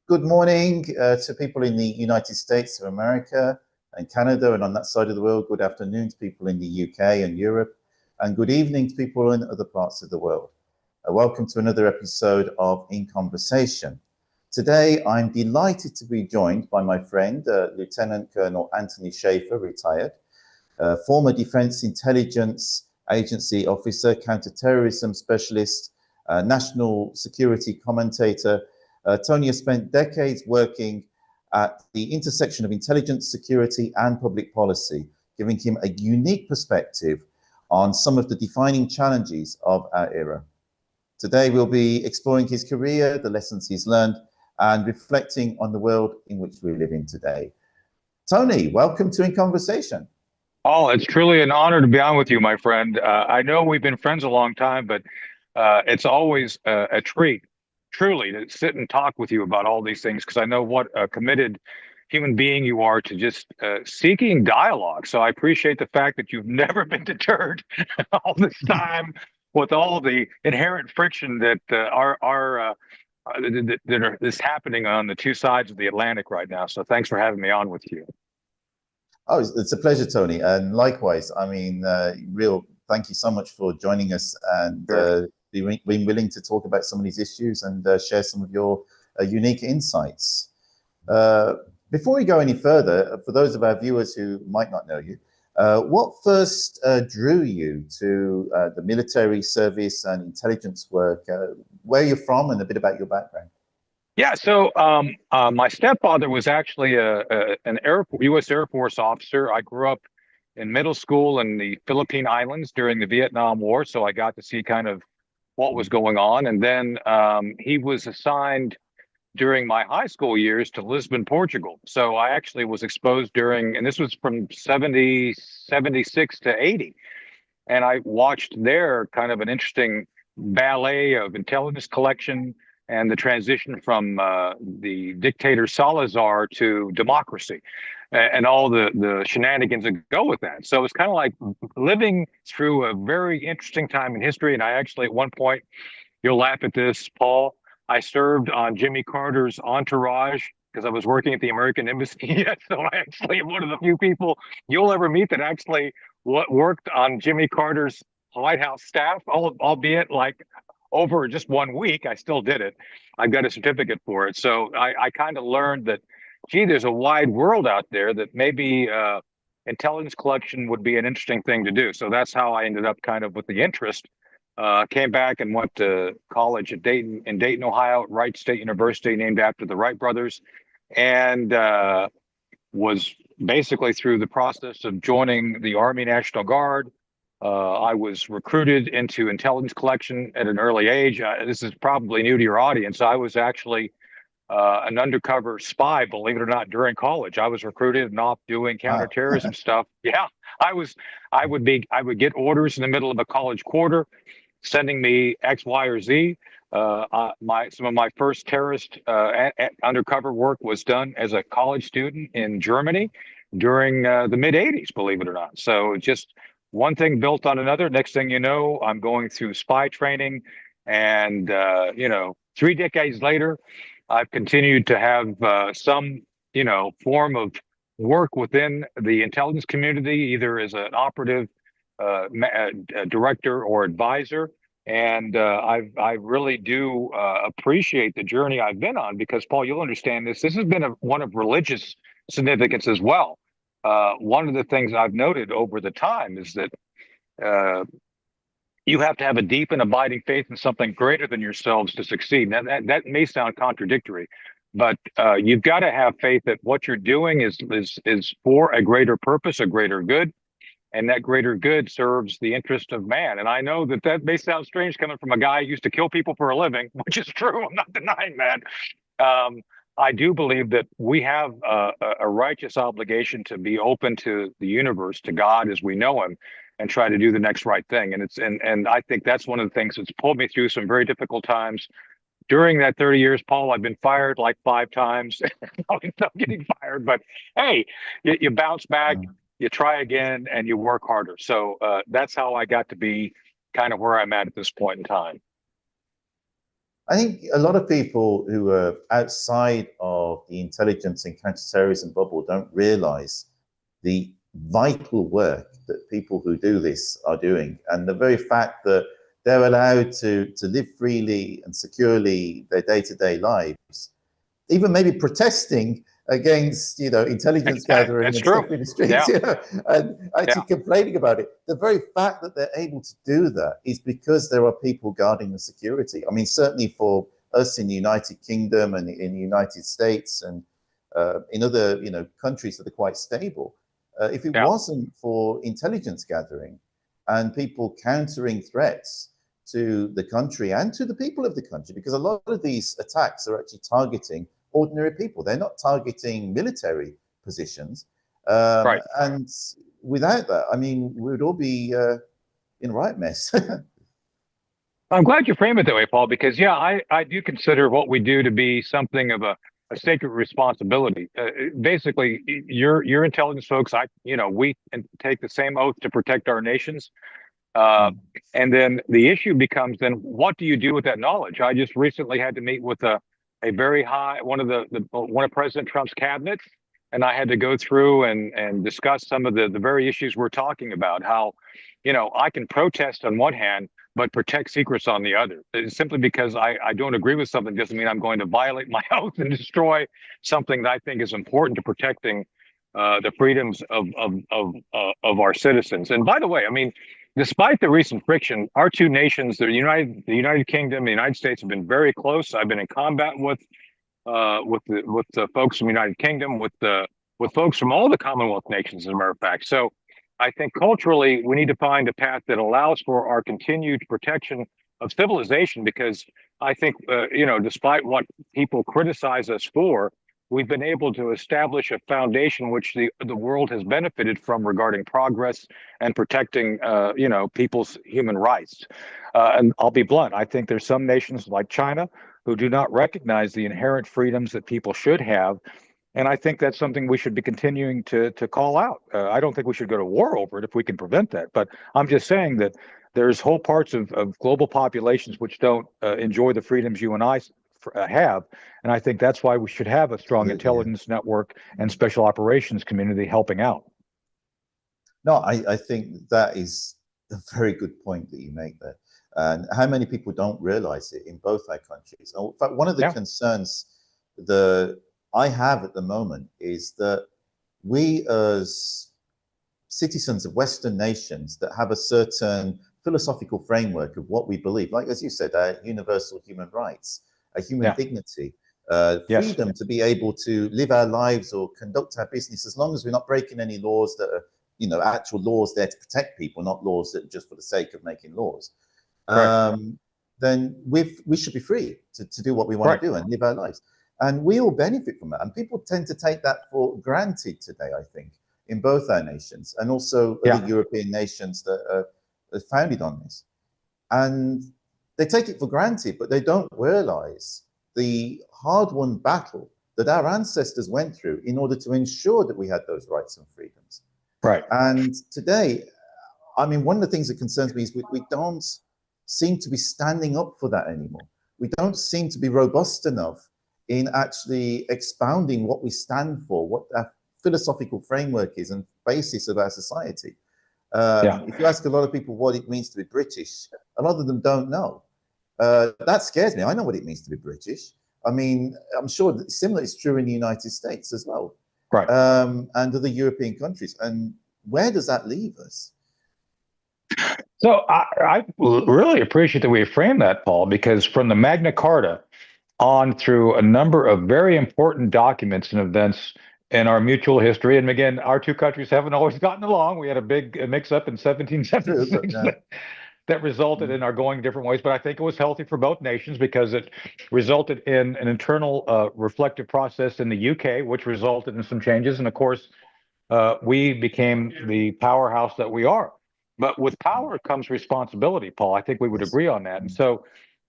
Good morning to people in the United States of America and Canada, and on that side of the world, good afternoon to people in the UK and Europe, and good evening to people in other parts of the world. Welcome to another episode of In Conversation. Today, I'm delighted to be joined by my friend, Lieutenant Colonel Anthony Shaffer, retired, former Defense Intelligence Agency officer, counterterrorism specialist, national security commentator. Tony has spent decades working at the intersection of intelligence, security, and public policy, giving him a unique perspective on some of the defining challenges of our era. Today, we'll be exploring his career, the lessons he's learned, and reflecting on the world in which we live in today. Tony, welcome to In Conversation. Oh, it's truly an honor to be on with you, my friend. I know we've been friends a long time, but it's always a treat, truly, to sit and talk with you about all these things, because I know what a committed human being you are to just seeking dialogue. So I appreciate the fact that you've never been deterred all this time with all the inherent friction that is happening on the two sides of the Atlantic right now. So thanks for having me on with you. Oh, it's a pleasure, Tony. And likewise, I mean, thank you so much for joining us and being willing to talk about some of these issues and share some of your unique insights. Before we go any further, for those of our viewers who might not know you, what first drew you to the military service and intelligence work? Where you're from and a bit about your background. Yeah, so my stepfather was actually an U.S. Air Force officer. I grew up in middle school in the Philippine Islands during the Vietnam War, so I got to see kind of what was going on. And then he was assigned during my high school years to Lisbon, Portugal. So I actually was exposed during, and this was from 76 to 80. And I watched there kind of an interesting ballet of intelligence collection and the transition from the dictator Salazar to democracy and all the shenanigans that go with that. So it's kind of like living through a very interesting time in history. And I actually, at one point, you'll laugh at this, Paul, I served on Jimmy Carter's entourage because I was working at the American Embassy. So I actually am one of the few people you'll ever meet that actually worked on Jimmy Carter's White House staff, albeit like over just 1 week. I still did it. I got a certificate for it. So I kind of learned that, gee, there's a wide world out there that maybe intelligence collection would be an interesting thing to do. So that's how I ended up kind of with the interest. Came back and went to college at Dayton, Ohio, at Wright State University, named after the Wright brothers, and was basically through the process of joining the Army National Guard. I was recruited into intelligence collection at an early age. This is probably new to your audience. I was actually an undercover spy, believe it or not, during college. I was recruited and off doing counterterrorism stuff. Yeah, I would get orders in the middle of a college quarter, sending me X, Y, or Z. Some of my first terrorist undercover work was done as a college student in Germany during the mid '80s, believe it or not. So just one thing built on another. Next thing you know, I'm going through spy training, and 3 decades later, I've continued to have some form of work within the intelligence community, either as an operative, director, or advisor. And I really do appreciate the journey I've been on, because, Paul, you'll understand this. This has been one of religious significance as well. One of the things I've noted over the time is that you have to have a deep and abiding faith in something greater than yourselves to succeed. Now, that may sound contradictory, but you've got to have faith that what you're doing is for a greater purpose, a greater good, and that greater good serves the interest of man. And I know that may sound strange coming from a guy who used to kill people for a living, which is true. I'm not denying that. I do believe that we have a righteous obligation to be open to the universe, to God as we know him, and try to do the next right thing. And I think that's one of the things that's pulled me through some very difficult times. During that 30 years, Paul, I've been fired like 5 times. I'm getting fired, but hey, you bounce back, you try again, and you work harder. So that's how I got to be kind of where I'm at this point in time. I think a lot of people who are outside of the intelligence and counterterrorism bubble don't realize the vital work that people who do this are doing. And the very fact that they're allowed to live freely and securely their day-to-day lives, even maybe protesting against, intelligence gathering That's and true. stuff in the streets, Yeah. and actually Yeah. complaining about it. The very fact that they're able to do that is because there are people guarding the security. I mean, certainly for us in the United Kingdom and in the United States and in other, countries that are quite stable, if it Yeah. wasn't for intelligence gathering and people countering threats to the country and to the people of the country, because a lot of these attacks are actually targeting ordinary people. They're not targeting military positions. Right. And without that, I mean, we would all be in a right mess. I'm glad you frame it that way, Paul, because yeah, I do consider what we do to be something of a sacred responsibility. Basically, your intelligence folks, we take the same oath to protect our nations. Uh, and then the issue becomes then what do you do with that knowledge? I just recently had to meet with a very high one of President Trump's cabinets, and I had to go through and discuss some of the very issues we're talking about. How, I can protest on one hand, but protect secrets on the other. It's simply because I don't agree with something doesn't mean I'm going to violate my oath and destroy something that I think is important to protecting the freedoms of our citizens. And by the way, I mean, despite the recent friction, our two nations, the United Kingdom, the United States, have been very close. I've been in combat with the folks from the United Kingdom, with folks from all the Commonwealth nations, as a matter of fact. So, I think culturally we need to find a path that allows for our continued protection of civilization. Because I think, despite what people criticize us for, we've been able to establish a foundation which the world has benefited from regarding progress and protecting, people's human rights. And I'll be blunt. I think there's some nations like China who do not recognize the inherent freedoms that people should have. And I think that's something we should be continuing to call out. I don't think we should go to war over it if we can prevent that. But I'm just saying that there's whole parts of global populations which don't enjoy the freedoms you and I have. And I think that's why we should have a strong intelligence network and special operations community helping out. No, I think that is a very good point that you make there. And how many people don't realize it in both our countries? In fact, one of the concerns I have at the moment is that we as citizens of Western nations that have a certain philosophical framework of what we believe, like as you said, universal human rights, a human dignity, freedom to be able to live our lives or conduct our business as long as we're not breaking any laws that are, actual laws there to protect people, not laws that are just for the sake of making laws. Then we should be free to do what we want to do and live our lives. And we all benefit from that. And people tend to take that for granted today, I think, in both our nations and also other European nations that are founded on this. And they take it for granted, but they don't realize the hard-won battle that our ancestors went through in order to ensure that we had those rights and freedoms. Right. And today, I mean, one of the things that concerns me is we don't seem to be standing up for that anymore. We don't seem to be robust enough in actually expounding what we stand for, what our philosophical framework is and basis of our society. If you ask a lot of people what it means to be British, a lot of them don't know. That scares me. I know what it means to be British. I mean, I'm sure that similar is true in the United States as well, and other European countries. And where does that leave us? So I really appreciate that we framed that, Paul, because from the Magna Carta on through a number of very important documents and events in our mutual history. And again, our two countries haven't always gotten along. We had a big mix-up in 1776 that resulted in our going different ways. But I think it was healthy for both nations because it resulted in an internal reflective process in the UK, which resulted in some changes. And of course, we became the powerhouse that we are. But with power comes responsibility, Paul. I think we would agree on that. And so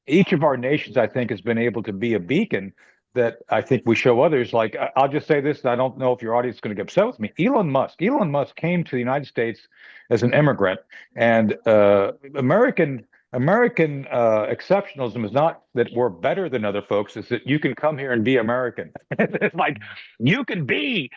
each of our nations, I think, has been able to be a beacon that I think we show others. Like, I'll just say this, and I don't know if your audience is going to get upset with me. Elon Musk came to the United States as an immigrant, and American American exceptionalism is not that we're better than other folks, it's that you can come here and be American. It's like you can be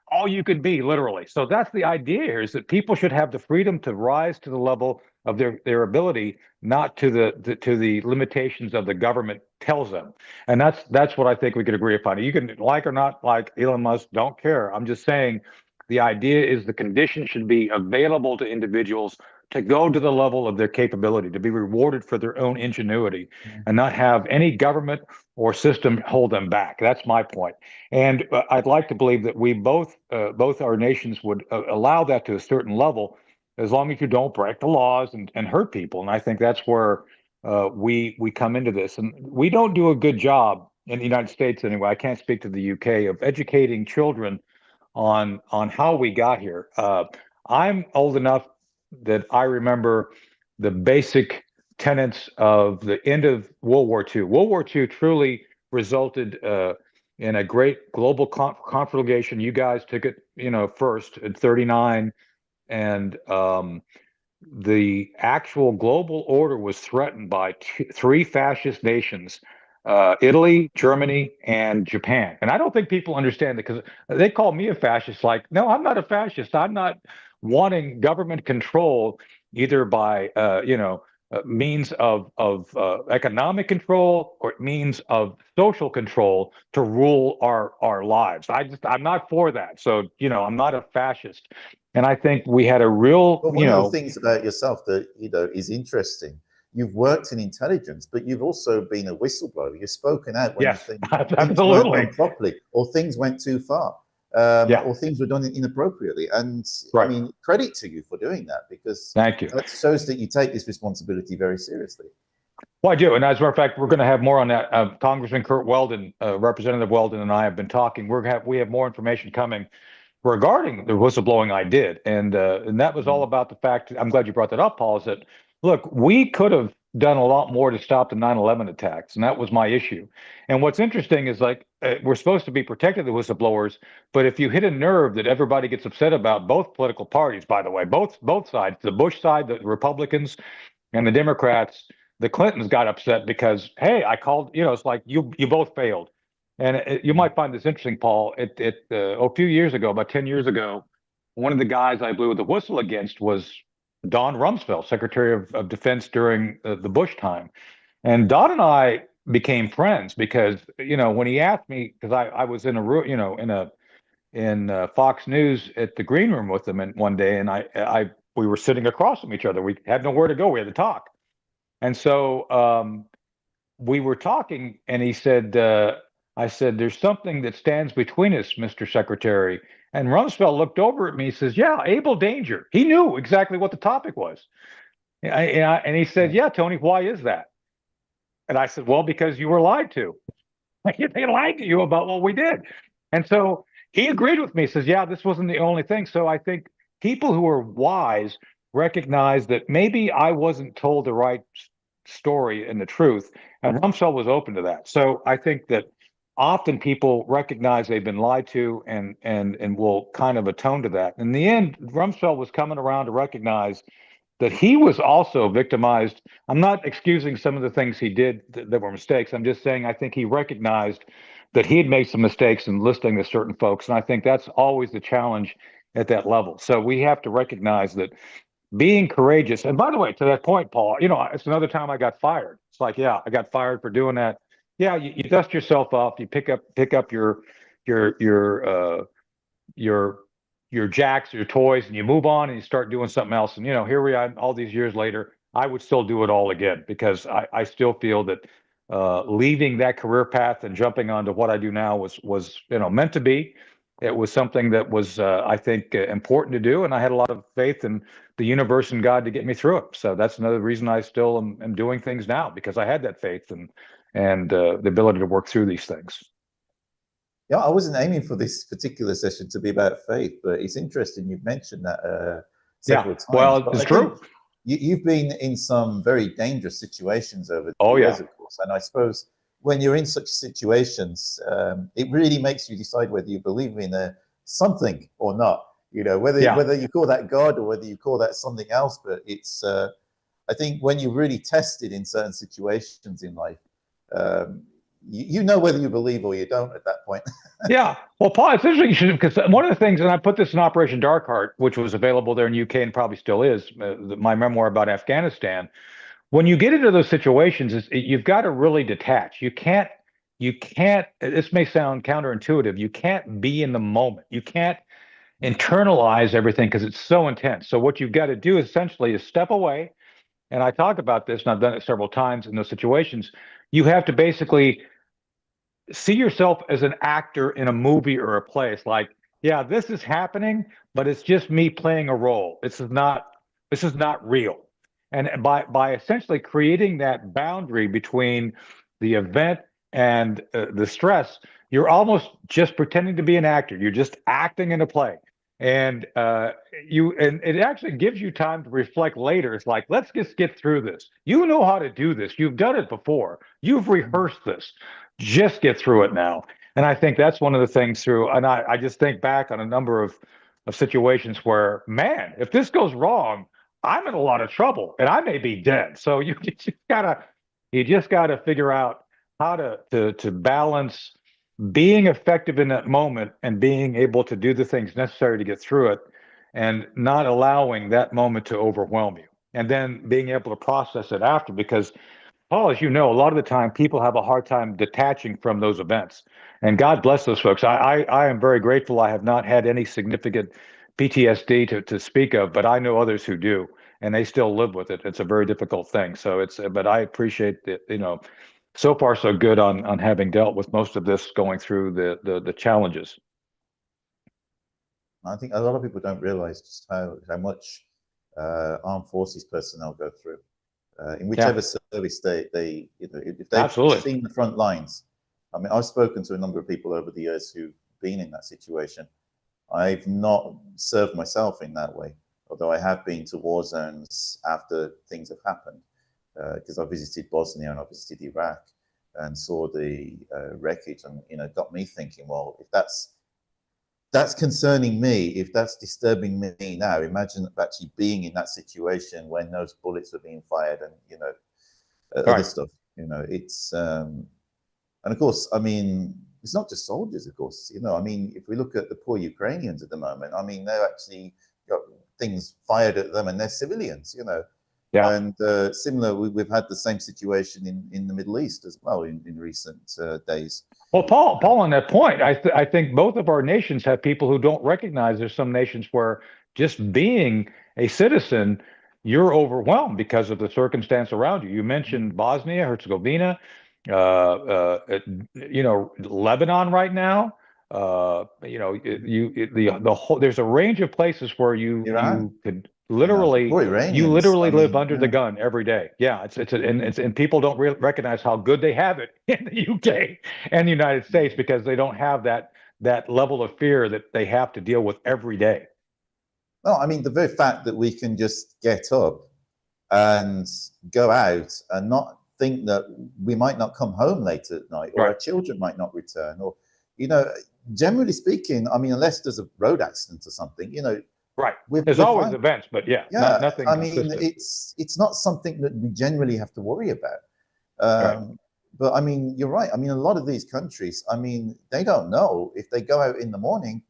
all you can be, literally. So that's the idea here, is that people should have the freedom to rise to the level of their ability, not to the limitations of the government tells them. And that's what I think we could agree upon. You can like or not like Elon Musk, don't care. I'm just saying the idea is the conditions should be available to individuals to go to the level of their capability, to be rewarded for their own ingenuity, and not have any government or system hold them back. That's my point. And I'd like to believe that we both our nations would allow that to a certain level, as long as you don't break the laws and hurt people. And I think that's where we come into this. And we don't do a good job in the United States anyway. I can't speak to the UK, of educating children on how we got here. I'm old enough that I remember the basic tenets of the end of World War II. World War II truly resulted in a great global conflagration. You guys took it, first in '39, and the actual global order was threatened by three fascist nations, Italy, Germany, and Japan. And I don't think people understand that, because they call me a fascist. Like, no, I'm not a fascist. I'm not wanting government control either by, means of economic control or means of social control to rule our lives. I'm not for that. So, I'm not a fascist. And I think we had a real, But one of the things about yourself that is interesting. You've worked in intelligence, but you've also been a whistleblower. You've spoken out when yes, things weren't absolutely. done properly, or things went too far, Yeah, or things were done inappropriately. And I right. mean, credit to you for doing that, because Thank you. that shows that you take this responsibility very seriously. Well, I do. And as a matter of fact, we're going to have more on that. Congressman Kurt Weldon, Representative Weldon, and I have been talking. We have more information coming regarding the whistleblowing I did, and that was all about the fact. I'm glad you brought that up, Paul. Is that, look, we could have done a lot more to stop the 9/11 attacks, and that was my issue. And what's interesting is, like, we're supposed to be protecting the whistleblowers, but if you hit a nerve that everybody gets upset about, both political parties, by the way, both sides, the Bush side, the Republicans, and the Democrats, the Clintons got upset because, hey, I called, it's like you both failed. And you might find this interesting, Paul. A few years ago, about 10 years ago, one of the guys I blew the whistle against was Don Rumsfeld, Secretary of Defense during the Bush time. And Don and I became friends because, when he asked me, because I was in a room, in Fox News at the green room with him, and one day, and we were sitting across from each other. We had nowhere to go. We had to talk. And so we were talking, and he said, I said, "There's something that stands between us, Mr. Secretary." And Rumsfeld looked over at me. He says, "Yeah, Able Danger." He knew exactly what the topic was. And he said, "Yeah, Tony, why is that?" And I said, "Well, because you were lied to. They lied to you about what we did." And so he agreed with me. He says, "Yeah, this wasn't the only thing." So I think people who are wise recognize that maybe I wasn't told the right story and the truth, and Rumsfeld was open to that. So I think that often people recognize they've been lied to, and will kind of atone to that. In the end, Rumsfeld was coming around to recognize that he was also victimized. I'm not excusing some of the things he did that were mistakes. I'm just saying I think he recognized that he had made some mistakes in listening to certain folks. And I think that's always the challenge at that level. So we have to recognize that being courageous. And by the way, to that point, Paul, it's another time I got fired. It's like, yeah, I got fired for doing that. Yeah, you dust yourself off. You pick up your your your jacks, your toys, and you move on and you start doing something else. And here we are, all these years later. I would still do it all again, because I still feel that leaving that career path and jumping onto what I do now was meant to be. It was something that was, I think, important to do, and I had a lot of faith in the universe and God to get me through it. So that's another reason I still am doing things now, because I had that faith and the ability to work through these things. Yeah, I wasn't aiming for this particular session to be about faith, but it's interesting you've mentioned that several times. Well, But it's I think true. you've been in some very dangerous situations over Oh, the yeah. years, of course. And I suppose when you're in such situations, it really makes you decide whether you believe in something or not. Yeah. Whether you call that God or whether you call that something else. But it's I think when you're really tested in certain situations in life, you know whether you believe or you don't at that point. Yeah. Well, Paul, it's interesting because one of the things, and I put this in Operation Dark Heart, which was available there in UK and probably still is, my memoir about Afghanistan. When you get into those situations, you've got to really detach. You can't, this may sound counterintuitive, you can't be in the moment. You can't internalize everything because it's so intense. So what you've got to do essentially is step away. And I talk about this, and I've done it several times in those situations. You have to basically see yourself as an actor in a movie or a play. It's like, yeah, this is happening, but it's just me playing a role. This is not real. And by essentially creating that boundary between the event and the stress, you're almost just pretending to be an actor. You're just acting in a play. And it actually gives you time to reflect later. It's like, let's just get through this. You know how to do this. You've done it before. You've rehearsed this. Just get through it now. And I think that's one of the things through, and I just think back on a number of situations where, man, if this goes wrong, I'm in a lot of trouble and I may be dead. So you just gotta figure out how to balance being effective in that moment and being able to do the things necessary to get through it and not allowing that moment to overwhelm you. And then being able to process it after, because Paul, as you know, a lot of the time people have a hard time detaching from those events. And God bless those folks. I am very grateful. I have not had any significant PTSD to speak of, but I know others who do, and they still live with it. It's a very difficult thing. But I appreciate that, so far so good on having dealt with most of this, going through the challenges. I think a lot of people don't realize just how much armed forces personnel go through. In Yeah, whichever service if they've absolutely. seen the front lines. I mean, I've spoken to a number of people over the years who've been in that situation. I've not served myself in that way, although I have been to war zones after things have happened, because I visited Bosnia and I visited Iraq and saw the wreckage, and got me thinking, well, if that's concerning me, if that's disturbing me now, imagine actually being in that situation when those bullets were being fired and other Right. stuff. It's and of course, I mean, it's not just soldiers, of course. I mean, if we look at the poor Ukrainians at the moment, I mean, they're actually got things fired at them and they're civilians. Yeah. And similar, we've had the same situation in the Middle East as well in recent days. Well, Paul, on that point, I think both of our nations have people who don't recognize there's some nations where just being a citizen, you're overwhelmed because of the circumstance around you. You mentioned Bosnia, Herzegovina, Lebanon right now. The whole, there's a range of places where you Iran, you could the literally poor you Iranians. I literally live mean, under the gun every day. Yeah, and people don't recognize how good they have it in the UK and the United States because they don't have that level of fear that they have to deal with every day. well, I mean, the very fact that we can just get up and go out and not think that we might not come home late at night or Right, our children might not return or, you know, generally speaking, I mean, unless there's a road accident or something, right. we're, There's we're always fine. events, but yeah, Yeah, nothing I mean, consistent. it's not something that we generally have to worry about. Right. But I mean, you're right. I mean, a lot of these countries, I mean, they don't know if they go out in the morning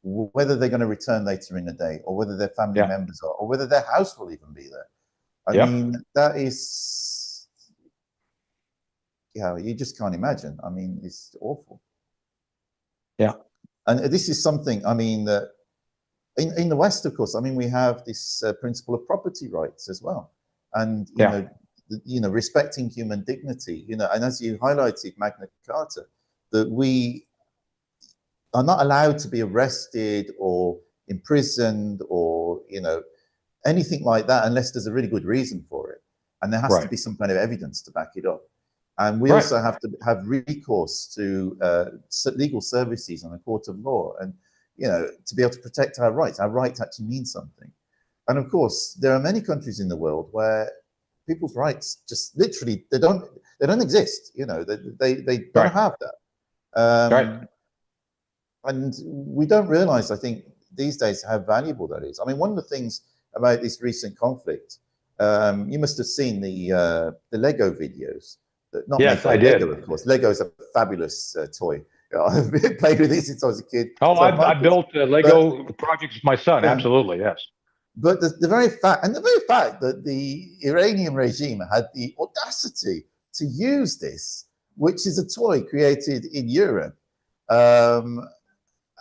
whether they're going to return later in the day or whether their family Yeah. members are or whether their house will even be there. I Yep. mean, that is, you just can't imagine. I mean, it's awful. Yeah. And this is something, I mean, that in the West, of course, I mean, we have this principle of property rights as well. And, Yeah. respecting human dignity, and as you highlighted, Magna Carta, that we are not allowed to be arrested or imprisoned or, anything like that unless there's a really good reason for it. And there has to Right. be some kind of evidence to back it up. And we Right. also have to have recourse to legal services and a court of law and, to be able to protect our rights. Our rights actually mean something. And of course, there are many countries in the world where people's rights just literally, they don't exist. They don't Right. have that. Right. And we don't realize, I think, these days how valuable that is. I mean, one of the things about this recent conflict, You must have seen the Lego videos. Not made Yes, by I Lego, did. of course. Lego is a fabulous toy. I've played with it since I was a kid. Oh, So I Michael's, built but Lego projects with my son. yeah, Absolutely, yes. but the very fact, and the very fact that the Iranian regime had the audacity to use this, which is a toy created in Europe um,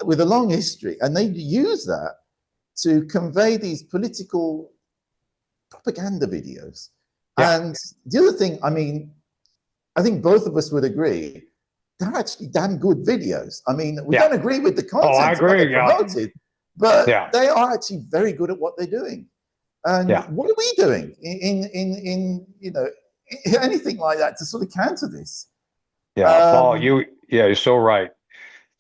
with a long history, and they use that to convey these political propaganda videos. Yeah, And the other thing, I mean, I think both of us would agree, they're actually damn good videos. I mean, we yeah. don't agree with the Oh, I content of what they're agree. Yeah, promoted, but yeah, they are actually very good at what they're doing. And yeah, what are we doing in anything like that to sort of counter this? yeah. Paul, Um, you're so right.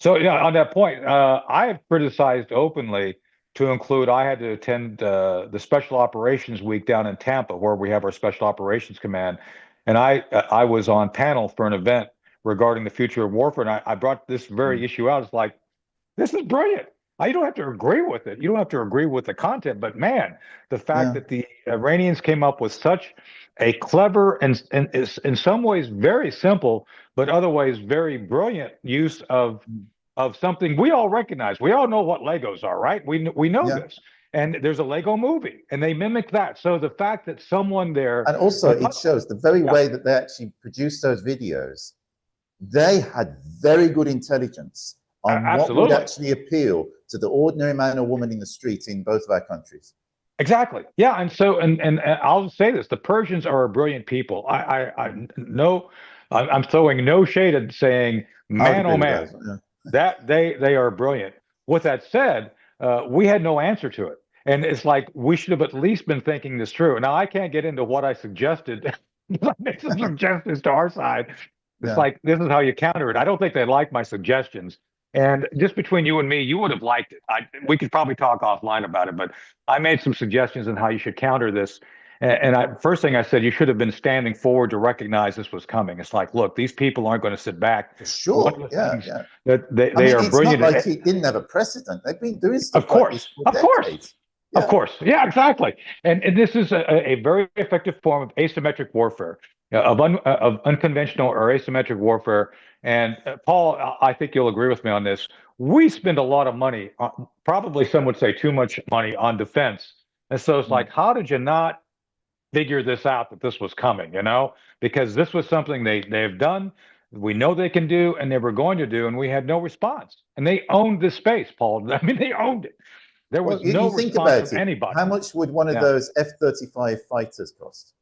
So yeah, on that point, I have criticized openly to include I had to attend the Special Operations Week down in Tampa, where we have our Special Operations Command, and I was on panel for an event regarding the future of warfare, and I brought this very issue out. It's like this is brilliant. You don't have to agree with it. You don't have to agree with the content, but man, the fact yeah, that the Iranians came up with such a clever and is in some ways very simple, but other ways very brilliant use of something we all recognize. We all know what Legos are, right? We know yeah. this. And there's a Lego movie, and they mimic that. So the fact that someone there, And also, and it shows the very yeah, way that they actually produced those videos. They had very good intelligence on what would absolutely. actually appeal to the ordinary man or woman in the street in both of our countries. Exactly. Yeah, and so and I'll say this: the Persians are a brilliant people. I no, I'm throwing no shade at saying, I would man, agree oh with man, that. Yeah. that they are brilliant. With that said, we had no answer to it, and it's like we should have at least been thinking this through. Now I can't get into what I suggested. I made some suggestions to our side. It's Yeah. like this is how you counter it. I don't think they like my suggestions. And just between you and me, you would have liked it. We could probably talk offline about it, but I made some suggestions on how you should counter this. First thing I said, you should have been standing forward to recognize this was coming. It's like, look, these people aren't going to sit back. For One of sure. the Yeah. things Yeah. that I they mean, are it's not brilliant like at, it didn't have a precedent. They've been doing stuff of like this course, for of course, decades. of Yeah. course. Yeah, exactly. And this is a very effective form of asymmetric warfare, of unconventional or asymmetric warfare. And Paul, I think you'll agree with me on this. We spend a lot of money, probably some would say too much money on defense. And so it's Mm. like, how did you not figure this out that this was coming, you know? Because this was something they've done, we know they can do, and they were going to do, and we had no response. And they owned this space, Paul. I mean, they owned it. There Well, was you no think response about from it. anybody. How much would one of Yeah. those F-35 fighters cost?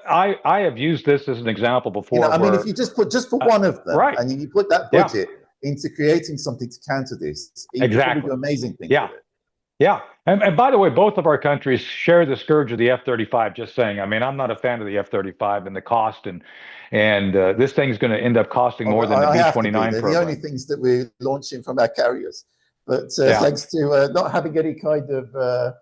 I have used this as an example You know, before I mean, if where, you just put just for one of them, right. and you put that Yeah, budget into creating something to counter this, you could probably exactly. do amazing things Yeah. with it. Yeah. And by the way, both of our countries share the scourge of the F-35, just saying. I mean, I'm not a fan of the F-35 and the cost, and this thing's going to end up costing more than the I have to be. B-29 They're the only program. things that we're launching from our carriers. But Yeah. thanks to not having any kind of,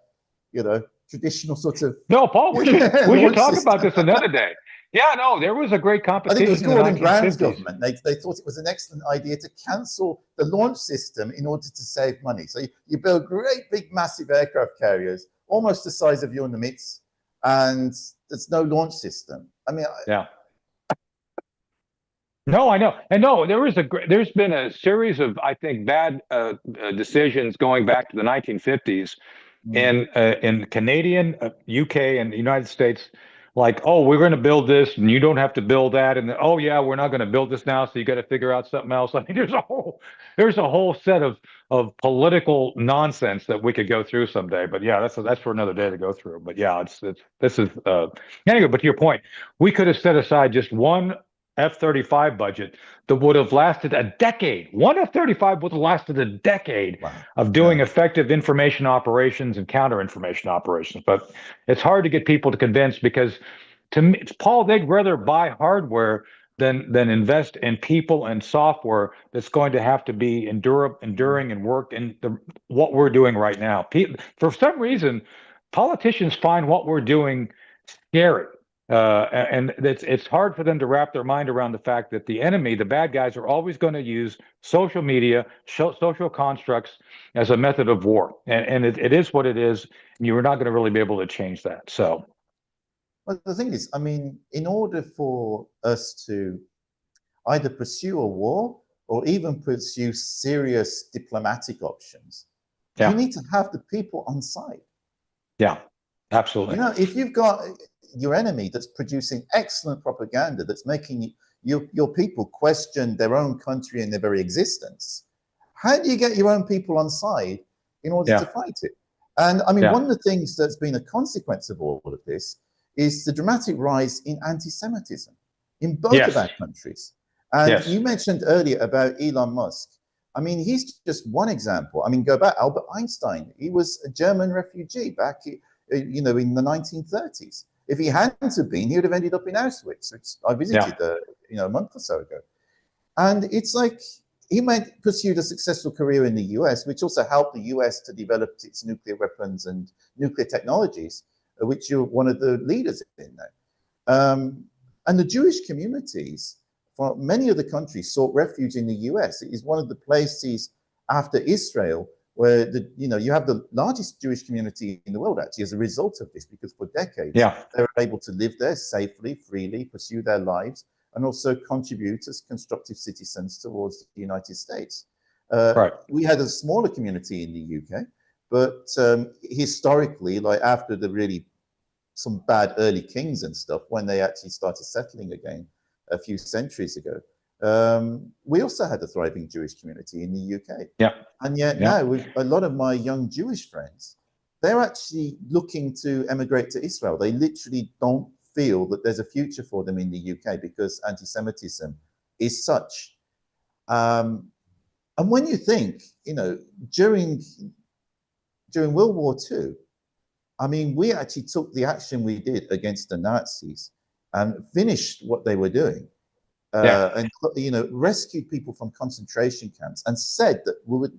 traditional sort of No, Paul, we should launch talk about system. this another day. Yeah, no, there was a great I think it was competition in the Gordon Brown's 1950s. government. They thought it was an excellent idea to cancel the launch system in order to save money. So you build great, big, massive aircraft carriers, almost the size of Unimits, and there's no launch system. I mean, Yeah. No, I know. And no, there's been a series of, I think, bad decisions going back to the 1950s in Canadian, UK, and the United States, like, oh, we're going to build this, and you don't have to build that, and oh yeah, we're not going to build this now, so you got to figure out something else. I mean, there's a whole set of political nonsense that we could go through someday. But yeah, that's for another day to go through. But yeah, it's this is anyway. But to your point, we could have set aside just one F-35 budget that would have lasted a decade. One F-35 would have lasted a decade wow. of doing effective information operations and counter information operations. But it's hard to get people to convince because, to me, Paul, they'd rather buy hardware than invest in people and software that's going to have to be enduring and work in what we're doing right now. For some reason, politicians find what we're doing scary. And it's hard for them to wrap their mind around the fact that the enemy, the bad guys, are always going to use social media, social constructs as a method of war. And it is what it is. And you're not going to really be able to change that. So Well, the thing is, I mean, in order for us to either pursue a war or even pursue serious diplomatic options, you Yeah, need to have the people on side. yeah, You absolutely. know, if you've got your enemy that's producing excellent propaganda that's making your people question their own country and their very existence, how do you get your own people on side in order to Yeah, fight it? And I mean, yeah, one of the things that's been a consequence of all of this is the dramatic rise in anti-Semitism in both of yes, our countries. And yes, you mentioned earlier about Elon Musk. I mean, he's just one example. I mean, go back, Albert Einstein. He was a German refugee back, you know, in the 1930s. If he hadn't have been, he would have ended up in Auschwitz, which I yeah, visited, you know, a month or so ago. And it's like he might pursued a successful career in the US, which also helped the US to develop its nuclear weapons and nuclear technologies, which you're one of the leaders in now. And the Jewish communities from many of the countries sought refuge in the US. It is one of the places after Israel where you have the largest Jewish community in the world actually as a result of this, because for decades yeah, they were able to live there safely, freely, pursue their lives, and also contribute as constructive citizens towards the United States. right. We had a smaller community in the UK, but historically, like after the really some bad early kings and stuff, when they actually started settling again a few centuries ago, we also had a thriving Jewish community in the UK. Yeah, And yet yeah, now, with a lot of my young Jewish friends, they're actually looking to emigrate to Israel. They literally don't feel that there's a future for them in the UK because anti-Semitism is such. And when you think, you know, during World War II, I mean, we actually took the action we did against the Nazis and finished what they were doing, yeah, and you know, rescued people from concentration camps, and said that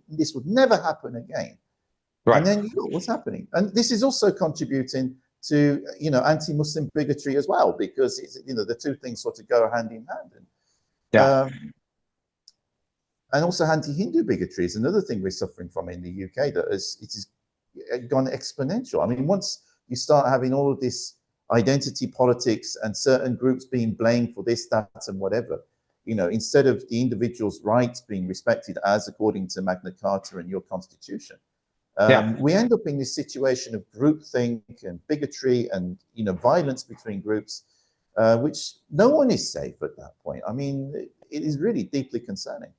this would never happen again. And right. then you look what's happening, and this is also contributing to anti-Muslim bigotry as well, because the two things sort of go hand in hand. Yeah, And also anti-Hindu bigotry is another thing we're suffering from in the UK that it has gone exponential. I mean, once you start having all of this identity politics and certain groups being blamed for this, that, and whatever, instead of the individual's rights being respected as according to Magna Carta and your constitution, yeah. we end up in this situation of groupthink and bigotry and violence between groups, which no one is safe at that point. I mean, it is really deeply concerning.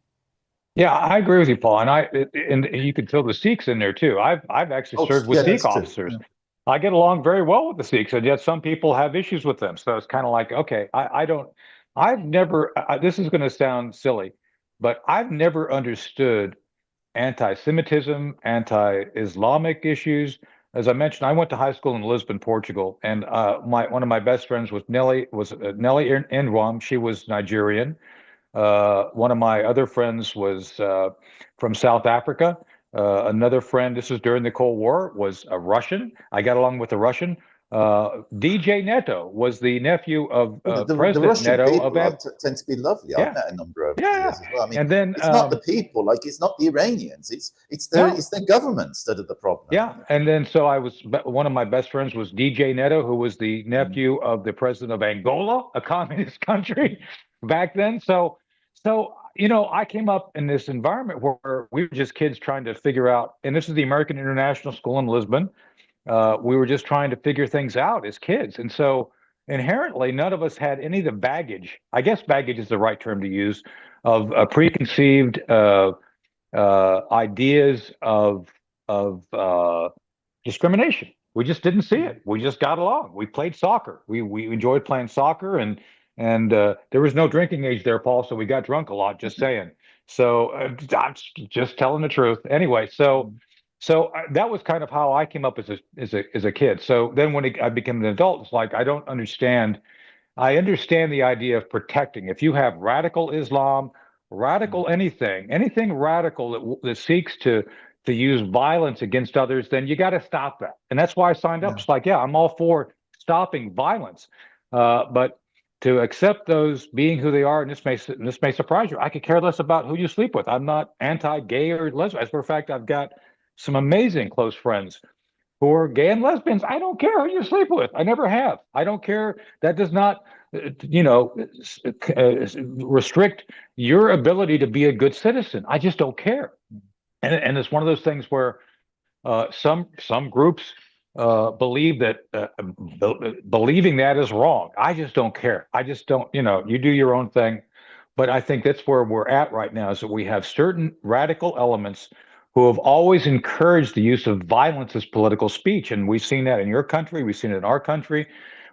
Yeah, I agree with you, Paul. And you can feel the Sikhs in there too. I've actually Oh, served with yeah, Sikh that's true. officers. Yeah. I get along very well with the Sikhs, and yet some people have issues with them. So it's kind of like, okay, I don't, I've never, this is going to sound silly, but I've never understood anti-Semitism, anti-Islamic issues. As I mentioned, I went to high school in Lisbon, Portugal, and one of my best friends was Nelly Inwam. She was Nigerian. One of my other friends was from South Africa. Another friend, this was during the Cold War, was a Russian. I got along with a Russian. DJ Neto was the nephew of Well, the President Russian Neto of people tend to be lovely. I've yeah, met a number over the yeah. years as well. I mean, And then it's not the people, like it's not the Iranians. no, it's their governments that are the problem. yeah. And then so one of my best friends was DJ Neto, who was the Mm. nephew of the president of Angola, a communist country back then. So I came up in this environment where we were just kids trying to figure out, and this is the American International School in Lisbon. We were just trying to figure things out as kids. And so inherently, none of us had any of the baggage. I guess baggage is the right term to use of preconceived ideas of discrimination. We just didn't see it. We just got along. We played soccer. We enjoyed playing soccer, and there was no drinking age there, Paul. So we got drunk a lot. Just saying. So I'm just telling the truth. Anyway, so that was kind of how I came up as a kid. So then when I became an adult, it's like I understand the idea of protecting. If you have radical Islam, Mm. radical anything radical that seeks to use violence against others, then you got to stop that. And that's why I signed up. Yeah, It's like, yeah, I'm all for stopping violence, but to accept those being who they are, and this may surprise you, I could care less about who you sleep with. I'm not anti-gay or lesbian. As a matter of fact, I've got some amazing close friends who are gay and lesbians. I don't care who you sleep with. I never have. I don't care. That does not, you know, restrict your ability to be a good citizen. I just don't care. And it's one of those things where some groups believe that believing that is wrong. I just don't care. I just don't. You know, you do your own thing. But I think that's where we're at right now, is that we have certain radical elements who have always encouraged the use of violence as political speech. And we've seen that in your country. We've seen it in our country.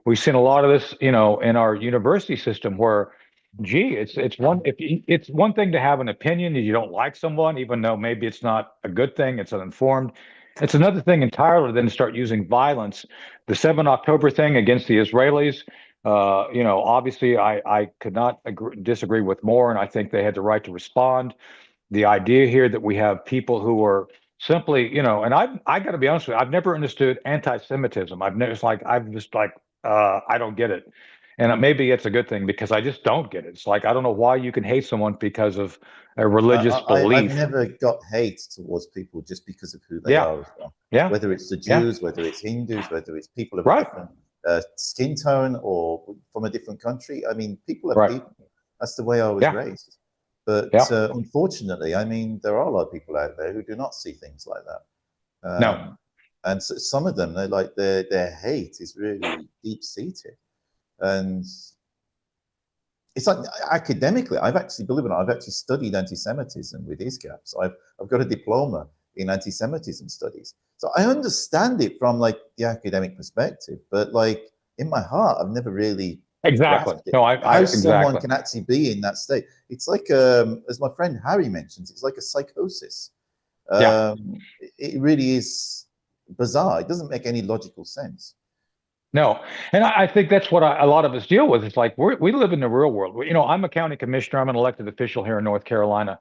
We've seen a lot of this, you know, in our university system where, gee, it's one thing to have an opinion that you don't like someone, even though maybe it's not a good thing, it's uninformed. It's another thing entirely than to start using violence. The 7 October thing against the Israelis, you know, obviously I could not disagree with more, and I think they had the right to respond. The idea here that we have people who are simply, you know, and I got to be honest with you, I've never understood anti-Semitism. I've never, it's like, I've just like, I don't get it. And maybe it's a good thing because I just don't get it. It's like, I don't know why you can hate someone because of a religious I've belief. never got hate towards people just because of who they Yeah. are as well. Yeah. Whether it's the Yeah. Jews, whether it's Hindus, whether it's people of a Right. different skin tone or from a different country. I mean, people are Right. people. That's the way I was Yeah. raised. But Yeah. unfortunately, I mean, there are a lot of people out there who do not see things like that. No. And so some of them, they like their hate is really deep seated, and it's like academically, I've actually, believe it or not, I've actually studied anti-Semitism with ISGAP. So I've got a diploma in anti-Semitism studies. So I understand it from like the academic perspective, but like in my heart, I've never really Exactly. grasped it. No, How someone exactly. can actually be in that state. It's like, as my friend Harry mentions, it's like a psychosis. Yeah. It really is bizarre. It doesn't make any logical sense. No, and I think that's what a lot of us deal with. It's like we live in the real world. You know, I'm a county commissioner. I'm an elected official here in North Carolina.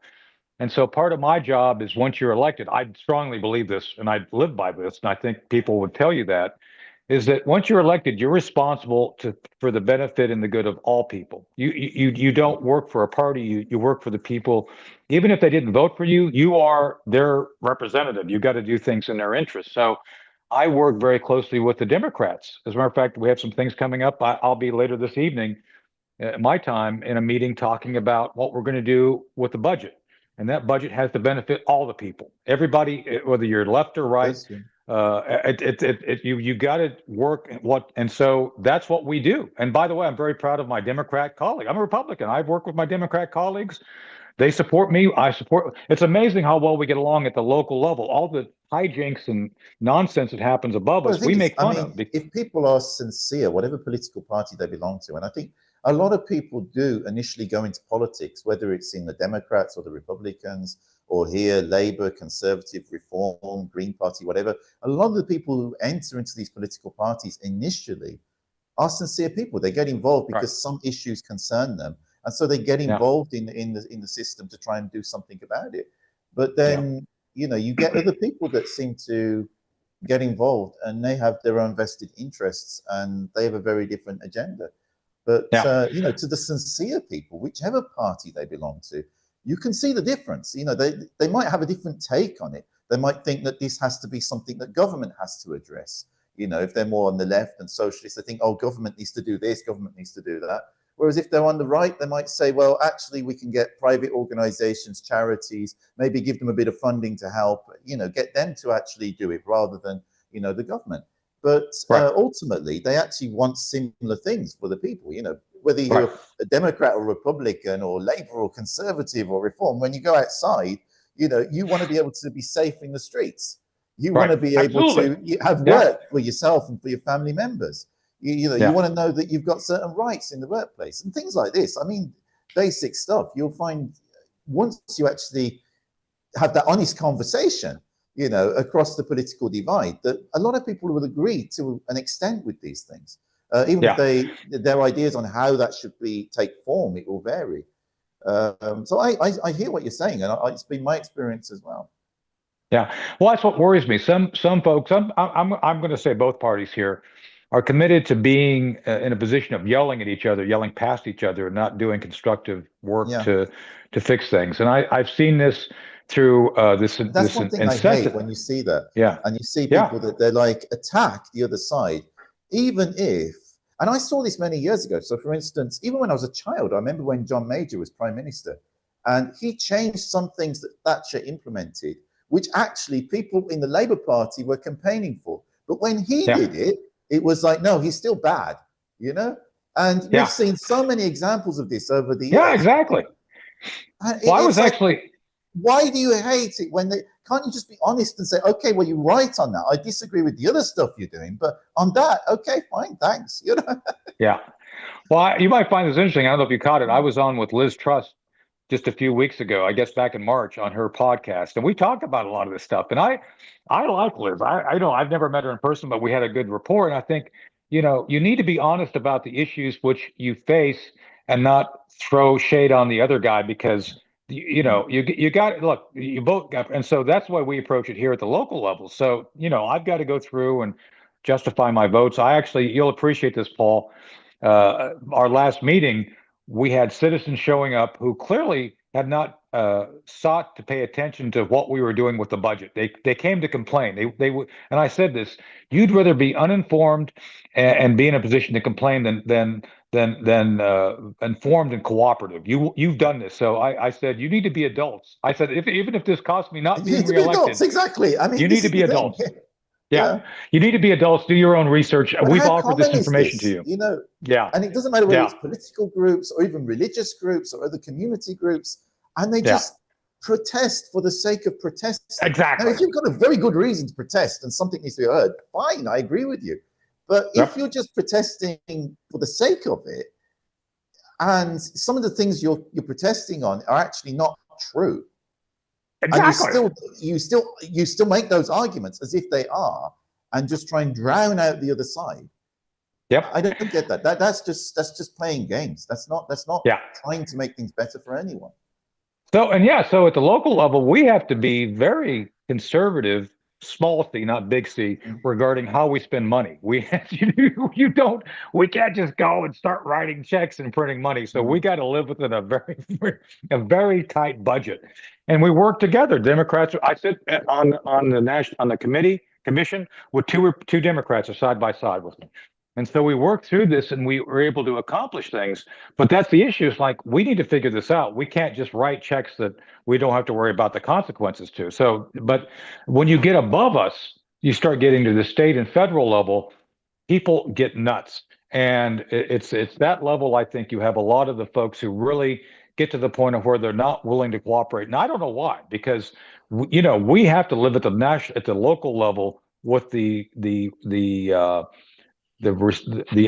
And so part of my job is once you're elected, I strongly believe this and I live by this, and I think people would tell you that, is that once you're elected, you're responsible for the benefit and the good of all people. You don't work for a party, you work for the people. Even if they didn't vote for you, you are their representative. You got to do things in their interest. So I work very closely with the Democrats. As a matter of fact, we have some things coming up. I'll be later this evening at my time in a meeting talking about what we're going to do with the budget. And that budget has to benefit all the people, everybody, whether you're left or right. Does yeah. You got to work what, and so that's what we do. And by the way, I'm very proud of my Democrat colleague. I'm a Republican. I've worked with my Democrat colleagues. They support me. I support. It's amazing how well we get along at the local level. All the hijinks and nonsense that happens above Well, the us, we thing is, make I fun of. mean, if people are sincere, whatever political party they belong to, and I think a lot of people do initially go into politics, whether it's in the Democrats or the Republicans, or here, Labour, Conservative, Reform, Green Party, whatever. A lot of the people who enter into these political parties initially are sincere people. They get involved Right. because some issues concern them, and so they get Yeah. involved in the system to try and do something about it. But Yeah. then, you know, you get other people that seem to get involved and they have their own vested interests and they have a very different agenda. But Yeah. you know, to the sincere people, whichever party they belong to, you can see the difference. You know, they might have a different take on it. They might think that this has to be something that government has to address. You know, if they're more on the left and socialist, they think, oh, government needs to do this, government needs to do that. Whereas if they're on the right, they might say, well, actually, we can get private organizations, charities, maybe give them a bit of funding to help, you know, get them to actually do it rather than, you know, the government. But Right. ultimately, they actually want similar things for the people, you know, whether you're Right. a Democrat or Republican or Labour or Conservative or Reform, when you go outside, you know, you want to be able to be safe in the streets. You want Right. to be able Absolutely. to have Yeah. work for yourself and for your family members. You know, Yeah. you want to know that you've got certain rights in the workplace and things like this. I mean, basic stuff. You'll find once you actually have that honest conversation, you know, across the political divide, that a lot of people will agree to an extent with these things. Even Yeah. if their ideas on how that should be take form, it will vary. So I hear what you're saying, and it's been my experience as well. Yeah. Well, that's what worries me. Some folks, I'm going to say both parties here are committed to being in a position of yelling at each other, yelling past each other, and not doing constructive work Yeah. to fix things. And I've seen this through That's one thing I hate incessant. when you see that. Yeah, And you see yeah, people that they're like attack the other side, even if, and I saw this many years ago. So for instance, even when I was a child, I remember when John Major was Prime Minister and he changed some things that Thatcher implemented, which actually people in the Labour Party were campaigning for. But when he yeah, did it, it was like, no, he's still bad, you know? And we've yeah, seen so many examples of this over the yeah, years. exactly. And Well, I was it's like, actually, why do you hate it when they can't you just be honest and say, okay, well, you're right on that. I disagree with the other stuff you're doing, but on that, okay, fine, thanks. You know? yeah. Well, you might find this interesting. I don't know if you caught it. I was on with Liz Truss just a few weeks ago, I guess back in March, on her podcast, and we talked about a lot of this stuff. And I like Liz. I know I've never met her in person, but we had a good rapport. And I think, you need to be honest about the issues which you face and not throw shade on the other guy because you got look, you both got, and so that's why we approach it here at the local level. So I've got to go through and justify my votes. You'll appreciate this, Paul. Our last meeting, we had citizens showing up who clearly had not sought to pay attention to what we were doing with the budget. They came to complain. They would, and I said this: you'd rather be uninformed and be in a position to complain than informed and cooperative. You've done this, so I said you need to be adults. I said even if this costs me not You being need to be reelected, adults, exactly. I mean, you need this to is be the thing. adults. Yeah, Yeah. you need to be adults. Do your own research. But We've how offered this common is information to this? you. You know, Yeah, and it doesn't matter whether yeah, it's political groups or even religious groups or other community groups, and they yeah. just protest for the sake of protesting. Now, Exactly. if you've got a very good reason to protest and something needs to be heard, fine, I agree with you. But if Yep. you're just protesting for the sake of it, and some of the things you're protesting on are actually not true, and Exactly. you still make those arguments as if they are, and just try and drown out the other side. I Yep. don't get that. That's just playing games. That's not Yeah. trying to make things better for anyone. So at the local level, we have to be very conservative, small C, not big C, regarding how we spend money. We can't just go and start writing checks and printing money. So we got to live within a very tight budget. And we work together. Democrats, I sit on the commission with two Democrats are side by side with me. And so we worked through this and we were able to accomplish things. But that's the issue. It's like we need to figure this out. We can't just write checks that we don't have to worry about the consequences to. So, but when you get above us, you start getting to the state and federal level, people get nuts. And it's that level, I think you have a lot of the folks who really get to the point of where they're not willing to cooperate. And I don't know why, because we have to live at the local level with the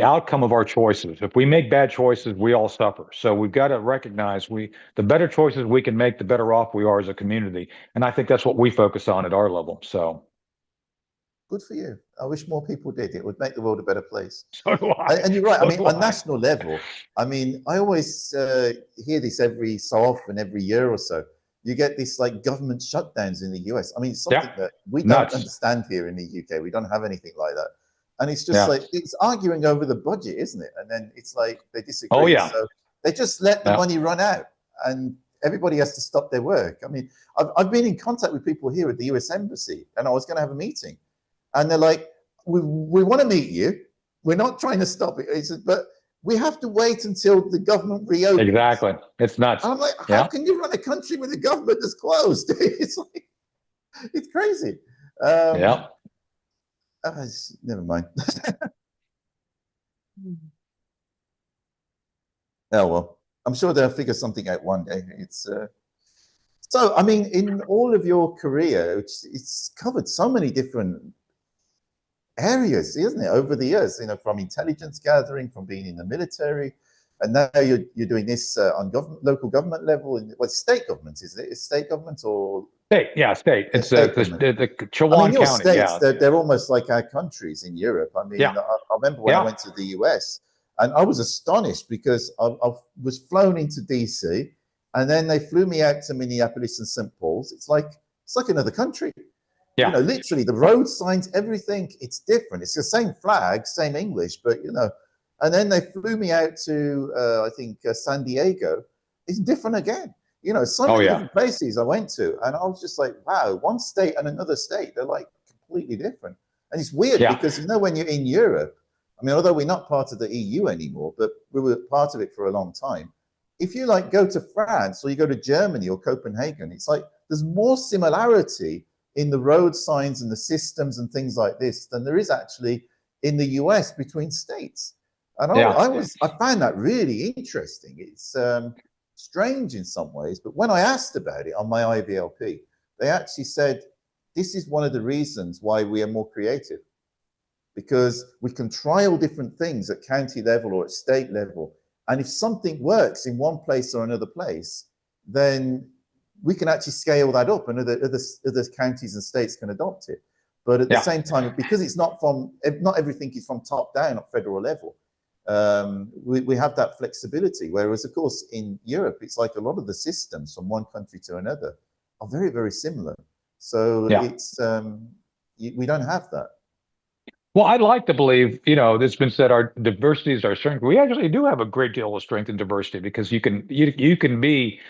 outcome of our choices. If we make bad choices, we all suffer. So we've got to recognize the better choices we can make, the better off we are as a community. And I think that's what we focus on at our level. So Good for you. I wish more people did. It would make the world a better place. so do I. And you're right. I So mean, do on I. national level, I mean, I always hear this every so often, every year or so. You get this like government shutdowns in the US. I mean, it's something Yeah. that we don't Nuts. understand here in the UK. We don't have anything like that. And it's just Yeah. like, it's arguing over the budget, isn't it? And then it's like they Oh disagree. yeah. So they just let the Yeah. money run out and everybody has to stop their work. I mean, I've been in contact with people here at the US Embassy and I was going to have a meeting. And they're like, we want to meet you. We're not trying to stop it. He said, but we have to wait until the government reopens. Exactly. It's nuts. And I'm like, how can you run a country with a government that's closed? It's like, it's crazy. Yeah. Never mind. Oh, well, I'm sure they'll figure something out one day. It's so, I mean, in all of your career, it's covered so many different areas, isn't it, over the years, from intelligence gathering, from being in the military, and now you're doing this on local government level, and state governments, is it? Is state government or State? Yeah, state. It's state government? the I mean, Chihuahua your County. states, Yeah. they're almost like our countries in Europe. I mean, Yeah. I remember when I went to the US, and I was astonished because I was flown into DC, and then they flew me out to Minneapolis and St. Paul's. It's like another country. Yeah. Literally the road signs, everything, it's different. It's the same flag, same English, but and then they flew me out to, I think, San Diego. It's different again. You know, so Oh many yeah. different places I went to, and I was just like, wow, one state and another state, they're like completely different. And it's weird Yeah. because, you know, when you're in Europe, I mean, although we're not part of the EU anymore, but we were part of it for a long time. If you like go to France or you go to Germany or Copenhagen, it's like there's more similarity in the road signs and the systems and things like this than there is actually in the US between states. And Yeah. I found that really interesting. It's strange in some ways, but when I asked about it on my IVLP, they actually said this is one of the reasons why we are more creative, because we can trial different things at county level or at state level. And if something works in one place or another place, then we can actually scale that up and other counties and states can adopt it. But at the Yeah. same time, because it's not everything is from top down at federal level, we have that flexibility. Whereas, of course, in Europe, it's like a lot of the systems from one country to another are very, very similar. So Yeah. we don't have that. Well, I'd like to believe, it's been said our diversity is our strength. We actually do have a great deal of strength in diversity because you can be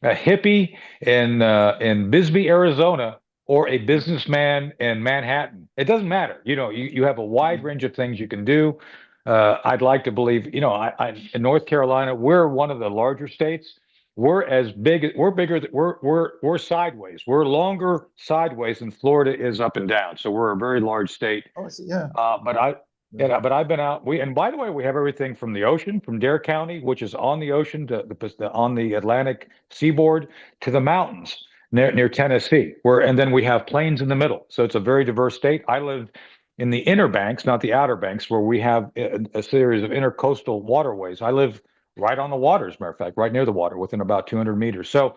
a hippie in Bisbee, Arizona, or a businessman in Manhattan. It doesn't matter. You have a wide range of things you can do. I'd like to believe, in North Carolina, we're one of the larger states. We're as big, we're bigger, we're sideways. We're longer sideways than Florida is up and down. So we're a very large state. Oh, I see. Yeah. But I, yeah, but I've been out. And by the way, we have everything from the ocean, from Dare County, which is on the ocean, to on the Atlantic seaboard, to the mountains near Tennessee, and then we have plains in the middle. So it's a very diverse state. I live in the inner banks, not the outer banks, where we have a series of intercoastal waterways. I live right on the water, as a matter of fact, right near the water, within about 200 meters. So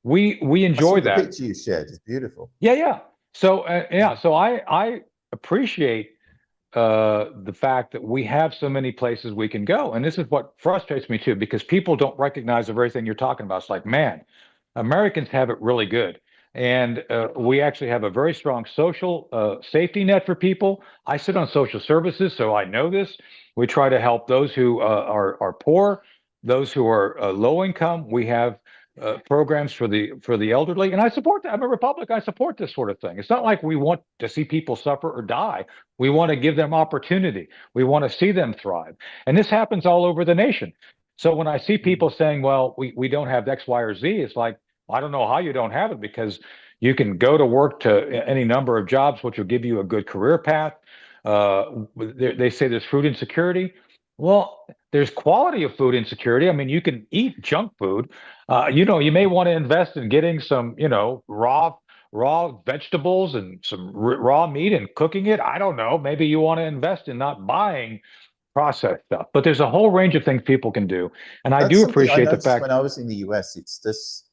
we I saw enjoy the that. picture you shared. It's beautiful. Yeah, yeah. So yeah, so I appreciate the fact that we have so many places we can go. And this is what frustrates me too, because people don't recognize the very thing you're talking about. It's like, man, Americans have it really good. And we actually have a very strong social safety net for people. I sit on social services, so I know this. We try to help those who are poor, those who are low income. We have programs for the elderly, and I support that. I'm a Republican. I support this sort of thing. It's not like we want to see people suffer or die. We want to give them opportunity. We want to see them thrive. And this happens all over the nation. So when I see people saying, well, we don't have X, Y, or Z, it's like, I don't know how you don't have it, because you can go to work to any number of jobs, which will give you a good career path. They say there's food insecurity. Well, there's quality of food insecurity. I mean, you can eat junk food. You may want to invest in getting some, raw vegetables and some raw meat and cooking it. I don't know. Maybe you want to invest in not buying processed stuff. But there's a whole range of things people can do. And I That's do something I appreciate the noticed fact, when I was in the US. It's this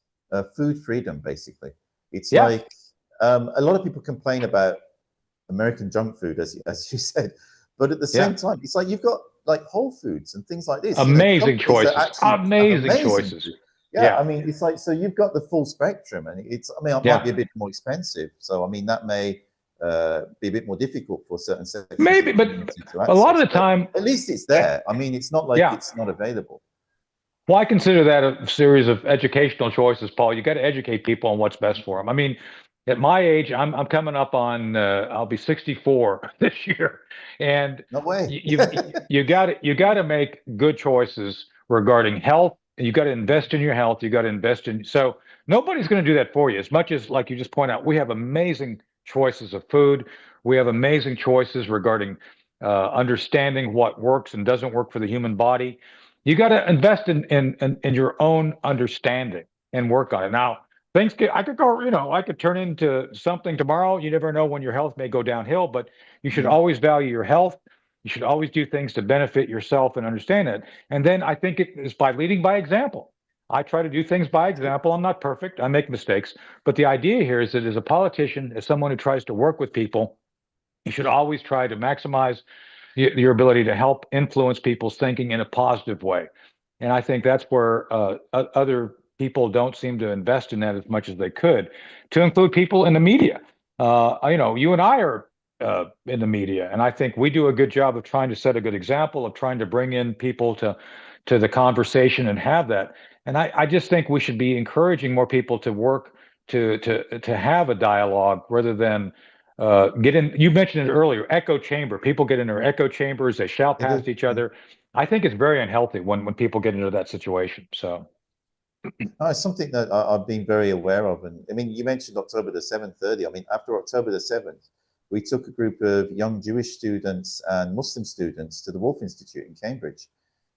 food freedom, basically. It's yeah, like a lot of people complain about American junk food, as you said, but at the yeah, same time, it's like you've got like Whole Foods and things like this. You know, amazing companies that choices, actually have amazing amazing choices. food. Yeah, Yeah. I mean, it's like so you've got the full spectrum, and it's. I mean, it might Yeah. be a bit more expensive, so I mean that may be a bit more difficult for certain sections of Maybe, the but community to a lot access. of the But time, at least it's eh, there. I mean, it's not like yeah. it's not available. Well, I consider that a series of educational choices, Paul. You got to educate people on what's best for them. I mean, at my age, I'm coming up on I'll be 64 this year, and No way. you got to make good choices regarding health. You got to invest in your health. You got to invest in. So nobody's going to do that for you. As much as, like you just point out, we have amazing choices of food. We have amazing choices regarding understanding what works and doesn't work for the human body. You got to invest in your own understanding and work on it. Now, I could go, I could turn into something tomorrow. You never know when your health may go downhill, but you should Mm. always value your health. You should always do things to benefit yourself and understand it. And then I think it is by leading by example. I try to do things by example. I'm not perfect. I make mistakes. But the idea here is that as a politician, as someone who tries to work with people, you should always try to maximize your ability to help influence people's thinking in a positive way. And I think that's where other people don't seem to invest in that as much as they could, to include people in the media. You and I are in the media, and I think we do a good job of trying to set a good example, of trying to bring in people to to the conversation and have that. And I just think we should be encouraging more people to work to have a dialogue rather than get in. You mentioned it earlier, echo chamber. People get in their echo chambers, they shout It is, past each yeah. other. I think it's very unhealthy when people get into that situation. So No, it's something that I've been very aware of. And I mean, you mentioned October the 7th earlier. I mean, after October the 7th, we took a group of young Jewish students and Muslim students to the Wolf Institute in Cambridge.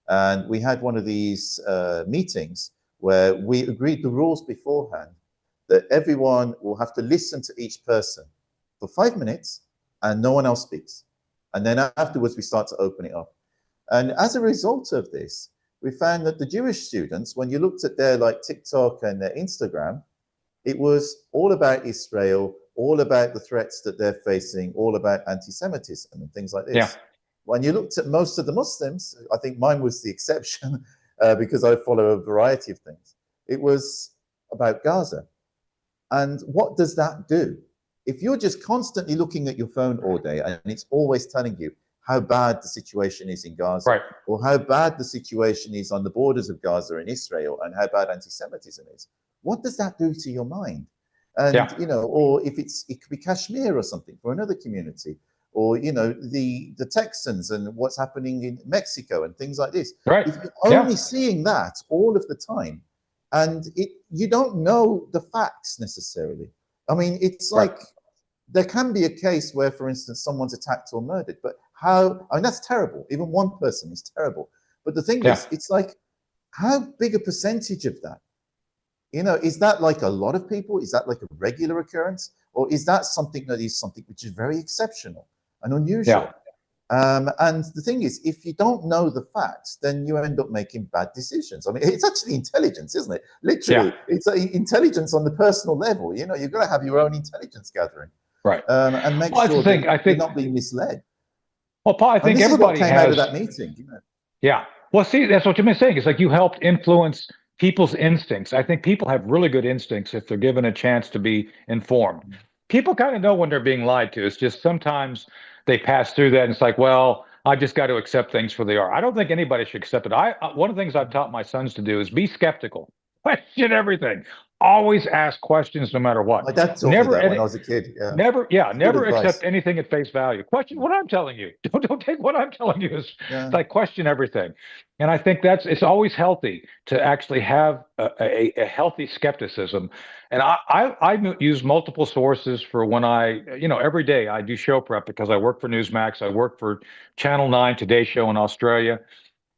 And we had one of these meetings where we agreed the rules beforehand that everyone will have to listen to each person for 5 minutes and no one else speaks. And then afterwards, we start to open it up. And as a result of this, we found that the Jewish students, when you looked at their like TikTok and their Instagram, it was all about Israel, all about the threats that they're facing, all about anti-Semitism and things like this. yeah, When you looked at most of the Muslims, I think mine was the exception because I follow a variety of things. It was about Gaza. And what does that do? If you're just constantly looking at your phone all day and it's always telling you how bad the situation is in Gaza, right. or how bad the situation is on the borders of Gaza in Israel, and how bad anti-Semitism is, what does that do to your mind? And Yeah, you know, or if it could be Kashmir or something for another community, or you know, the Texans and what's happening in Mexico and things like this. right. If you're Yeah, only seeing that all of the time, and you don't know the facts necessarily. I mean, it's right. like there can be a case where, for instance, someone's attacked or murdered, but how, I mean, that's terrible. Even one person is terrible. But the thing Yeah, is, it's like, how big a percentage of that? You know, is that like a lot of people? Is that like a regular occurrence? Or is that something that is something which is very exceptional and yeah, unusual? And the thing is, if you don't know the facts, then you end up making bad decisions. I mean, it's actually intelligence, isn't it? yeah. Literally, it's intelligence on the personal level. You know, you've got to have your own intelligence gathering Right. and make Well, that's the sure that thing. I you're think, not being misled. well, Paul, I And think this is what everybody came out of has. that meeting. You know? Yeah. Well, see, that's what you've been saying. It's like you helped influence people's instincts. I think people have really good instincts if they're given a chance to be informed. People kind of know when they're being lied to. It's just sometimes they pass through that and it's like, well, I just got to accept things for they are. I don't think anybody should accept it. One of the things I've taught my sons to do is be skeptical. Question everything. Always ask questions no matter what. My dad taught me Never that when any I was a kid. Yeah, Never, yeah, it's good never accept advice. anything at face value. Question what I'm telling you. Don't take what I'm telling you. It's Yeah. like question everything. And I think it's always healthy to actually have a healthy skepticism. And I use multiple sources for when every day I do show prep because I work for Newsmax. I work for Channel 9 Today Show in Australia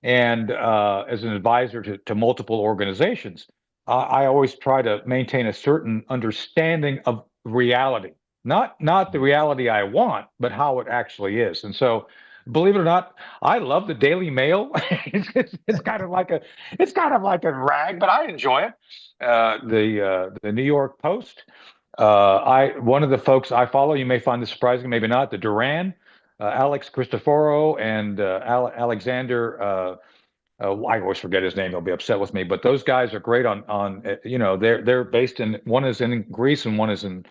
and as an advisor to multiple organizations. I always try to maintain a certain understanding of reality, not the reality I want, but how it actually is. And so, believe it or not, I love the Daily Mail. It's kind of like a rag, but I enjoy it. The New York Post. I One of the folks I follow, you may find this surprising, maybe not. The Duran, Alex Christoforo, and Alexander. I always forget his name. He'll be upset with me. But those guys are great they're based in, one is in Greece and one is in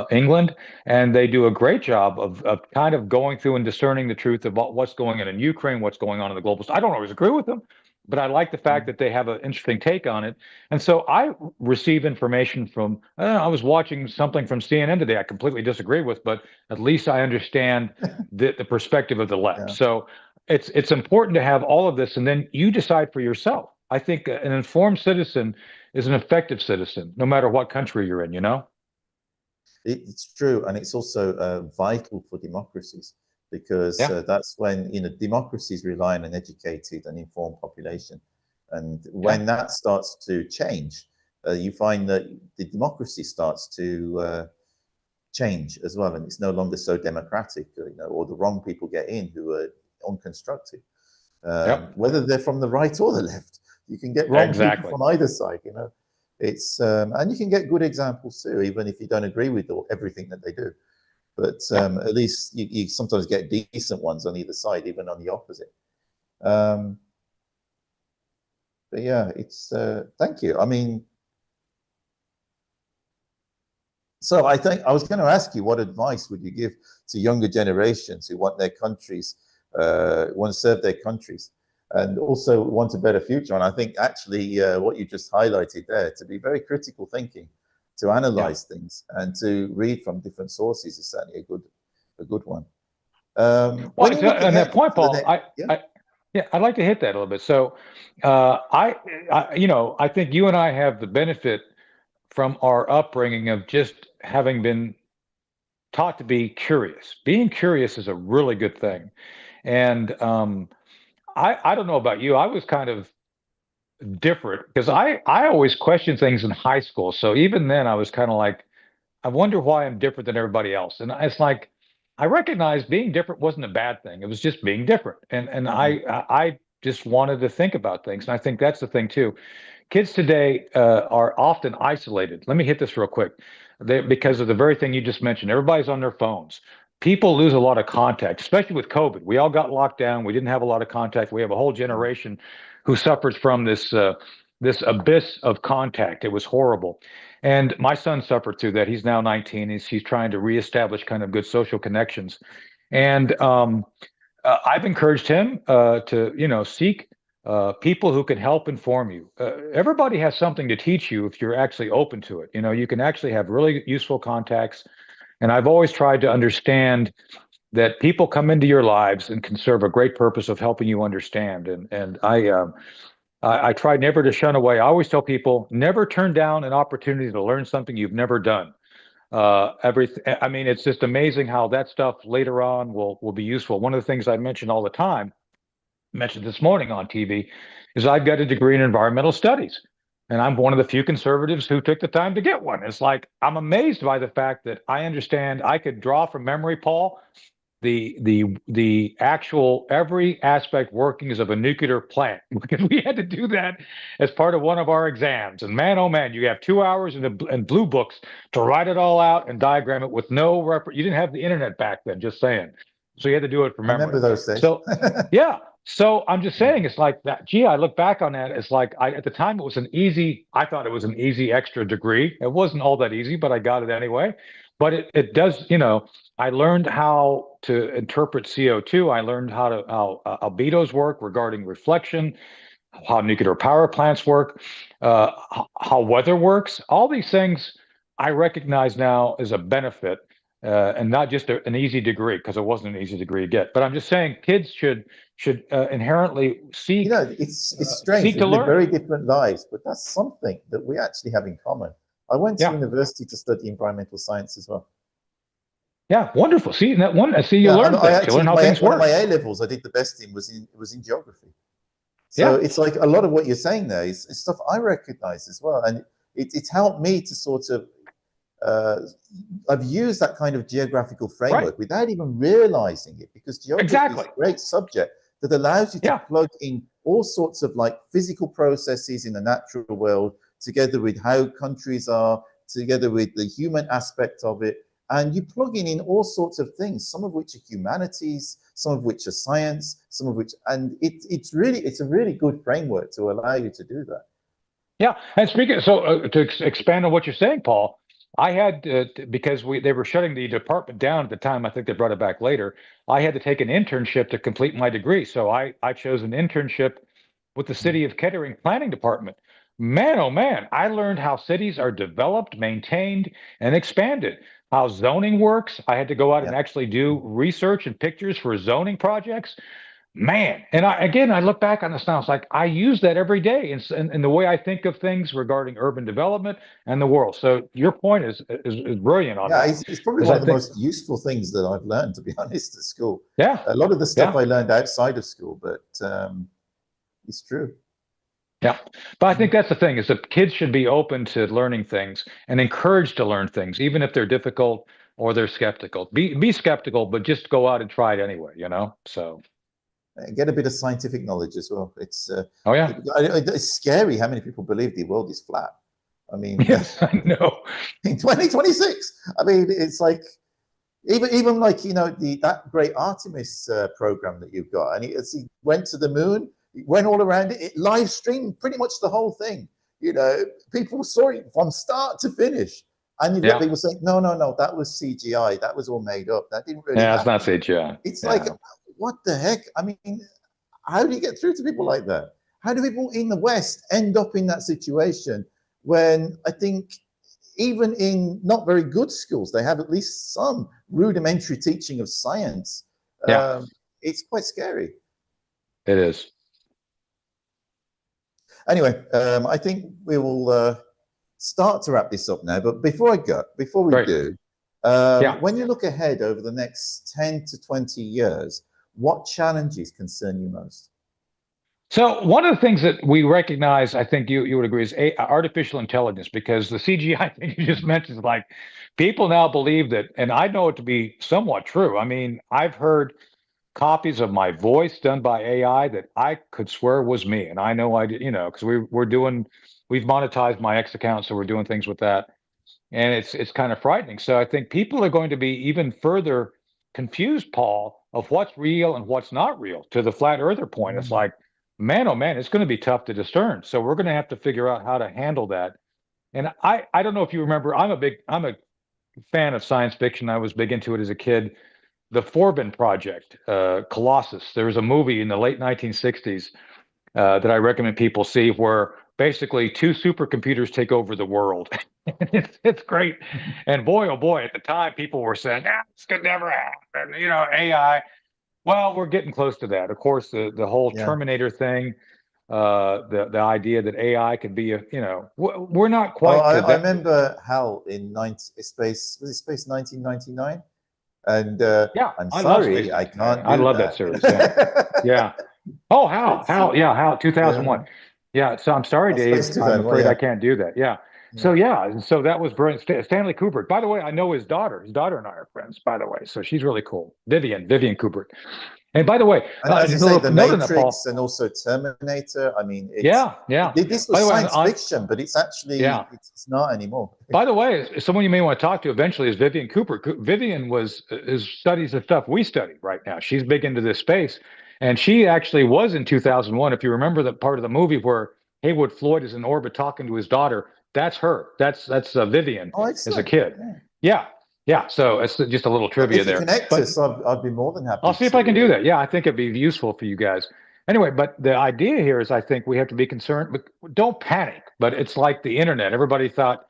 England, and they do a great job of kind of going through and discerning the truth about what's going on in Ukraine, what's going on in the global. I don't always agree with them, but I like the fact that they have an interesting take on it. And so I receive information from. I was watching something from CNN today. I completely disagree with, but at least I understand the perspective of the left. Yeah. So it's important to have all of this, and then you decide for yourself. I think an informed citizen is an effective citizen, no matter what country you're in. It's true, and it's also vital for democracies because Yeah, that's when democracies rely on an educated and informed population, and yeah, when that starts to change, you find that the democracy starts to change as well, and it's no longer so democratic, or the wrong people get in who are unconstructive, yep, whether they're from the right or the left. You can get wrong people exactly. from either side. It's and you can get good examples too, even if you don't agree with everything that they do. But Yeah. at least you sometimes get decent ones on either side, even on the opposite. Um, but yeah, it's thank you. I mean, so I think I was going to ask you, what advice would you give to younger generations who want their countries, want to serve their countries? and also want a better future. And I think actually what you just highlighted there, to be very critical thinking, to analyze things and to read from different sources is certainly a good one. When you look On that ahead point, to the Paul, next, yeah, yeah, I'd like to hit that a little bit. So, I think you and I have the benefit from our upbringing of just having been taught to be curious. Being curious is a really good thing. And I don't know about you. I was kind of different because I always questioned things in high school. So even then, I was kind of like, I wonder why I'm different than everybody else. And it's like I recognized being different wasn't a bad thing. It was just being different. And mhm, I just wanted to think about things. And I think that's the thing too. Kids today are often isolated. Let me hit this real quick. Because of the very thing you just mentioned. Everybody's on their phones. People lose a lot of contact, especially with COVID. We all got locked down. We didn't have a lot of contact. We have a whole generation who suffers from this abyss of contact. It was horrible. And my son suffered through that. He's now 19. He's trying to reestablish kind of good social connections. And I've encouraged him to, seek people who can help inform you. Everybody has something to teach you if you're actually open to it. You can actually have really useful contacts. And I've always tried to understand that people come into your lives and can serve a great purpose of helping you understand. And I try never to shun away. I always tell people never turn down an opportunity to learn something you've never done. I mean, it's just amazing how that stuff later on will be useful. One of the things I mention all the time, mentioned this morning on TV, is I've got a degree in environmental studies. And I'm one of the few conservatives who took the time to get one. It's like I'm amazed by the fact that I understand I could draw from memory, Paul, the actual every aspect workings of a nuclear plant because we had to do that as part of one of our exams. And man, oh man, you have 2 hours in blue books to write it all out and diagram it with no reference. You didn't have the internet back then, just saying. So you had to do it from I memory. remember those days. So yeah. So I'm just saying, it's like that. Gee, I look back on that. It's like at the time it was I thought it was an easy extra degree. It wasn't all that easy, but I got it anyway. But it does, I learned how to interpret CO2. I learned how albedos work regarding reflection, how nuclear power plants work, how weather works. All these things I recognize now as a benefit, and not just an easy degree, because it wasn't an easy degree to get. But I'm just saying, kids should inherently it's strange. seek We to live learn. very different lives, but that's something that we actually have in common. I went to Yeah, university to study environmental science as well. yeah, wonderful. See that one. I see you Yeah, and learn I things. You learn actually how things one of my work. A levels I did the best in was in geography. So Yeah, it's like a lot of what you're saying there is stuff I recognize as well, and it's helped me to sort of uh, I've used that kind of geographical right. framework without even realizing it, because geography is Exactly. a great subject that allows you to Yeah. plug in all sorts of like physical processes in the natural world, together with how countries are, together with the human aspect of it. And you plug in all sorts of things, some of which are humanities, some of which are science, some of which, and it's a really good framework to allow you to do that. Yeah, and speaking, so to expand on what you're saying, Paul, I had because they were shutting the department down at the time. I think they brought it back later. I had to take an internship to complete my degree, so I chose an internship with the City of Kettering Planning Department. Man, oh man, I learned how cities are developed, maintained, and expanded. How zoning works. I had to go out and Yeah. actually do research and pictures for zoning projects. Man, and I look back on this now. It's like I use that every day in the way I think of things regarding urban development and the world. So your point is brilliant on Yeah, that, it's probably because one I of the think, most useful things that I've learned, to be honest, at school. yeah, A lot of the stuff yeah, I learned outside of school, but it's true. yeah. But I think that's the thing, is that kids should be open to learning things and encouraged to learn things, even if they're difficult or they're skeptical. Be skeptical, but just go out and try it anyway. So, Get a bit of scientific knowledge as well. oh yeah, It's scary how many people believe the world is flat. I mean, yes, I know. in 2026, I mean, it's like even like that great Artemis program that you've got, and he went to the moon, it went all around it, live streamed pretty much the whole thing. People saw it from start to finish, and you've got Yeah, people saying, no, no, no, that was CGI, that was all made up, that didn't really yeah. It's not happen. CGI. It's like, Yeah, what the heck? I mean, how do you get through to people like that? How do people in the West end up in that situation when I think even in not very good schools, they have at least some rudimentary teaching of science. Yeah, It's quite scary. it is. Anyway, I think we will start to wrap this up now. But before we Great. do, Yeah. when you look ahead over the next 10 to 20 years, what challenges concern you most? So one of the things that we recognize, I think you would agree, is artificial intelligence, because the CGI thing you just mentioned is like people now believe that, and I know it to be somewhat true. I mean, I've heard copies of my voice done by AI that I could swear was me, and I know I did, because we've monetized my X account, so we're doing things with that, and it's kind of frightening. So I think people are going to be even further confused, Paul, of what's real and what's not real. To the flat earther point, it's like, man, oh man, it's going to be tough to discern. So we're going to have to figure out how to handle that. And I don't know if you remember, I'm a fan of science fiction. I was big into it as a kid. The Forbin Project, Colossus. There was a movie in the late 1960s that I recommend people see, where basically two supercomputers take over the world. It's great. And boy, oh boy, at the time, people were saying, this could never happen. AI. Well, we're getting close to that. Of course, the whole Yeah. Terminator thing, the idea that AI could be we're not quite Well, to I that. remember Hal in Space 1999, and Yeah, I'm I love Space sorry, I 99. can't I do love that series. Yeah. that. Yeah. Oh, It's, Hal, 2001. yeah, Yeah. So I'm sorry, Space Dave. I'm 2001, afraid I yeah, can't do that. Yeah. yeah. So yeah, and so that was brilliant. Stanley Kubrick. By the way, I know his daughter. His daughter and I are friends, by the way. So she's really cool. Vivian Kubrick. And by the way, And as you just a say, The little note on that, Matrix Paul. and also Terminator. I mean, Yeah, yeah. this By was the way, science fiction, but it's actually yeah. it's not anymore. By the way, someone you may want to talk to eventually is Vivian Cooper. Vivian studies the stuff we study right now. She's big into this space, and she actually was in 2001. If you remember the part of the movie where Haywood Floyd is in orbit talking to his daughter, that's her. That's Vivian Oh, as a excellent. kid. Yeah. Yeah, yeah. So it's just a little Well, trivia if you there. connect But us, I'd be more than I'll happy see if I can do to. that. Yeah, I think it'd be useful for you guys. Anyway, but the idea here is I think we have to be concerned, but don't panic. But it's like the internet. Everybody thought,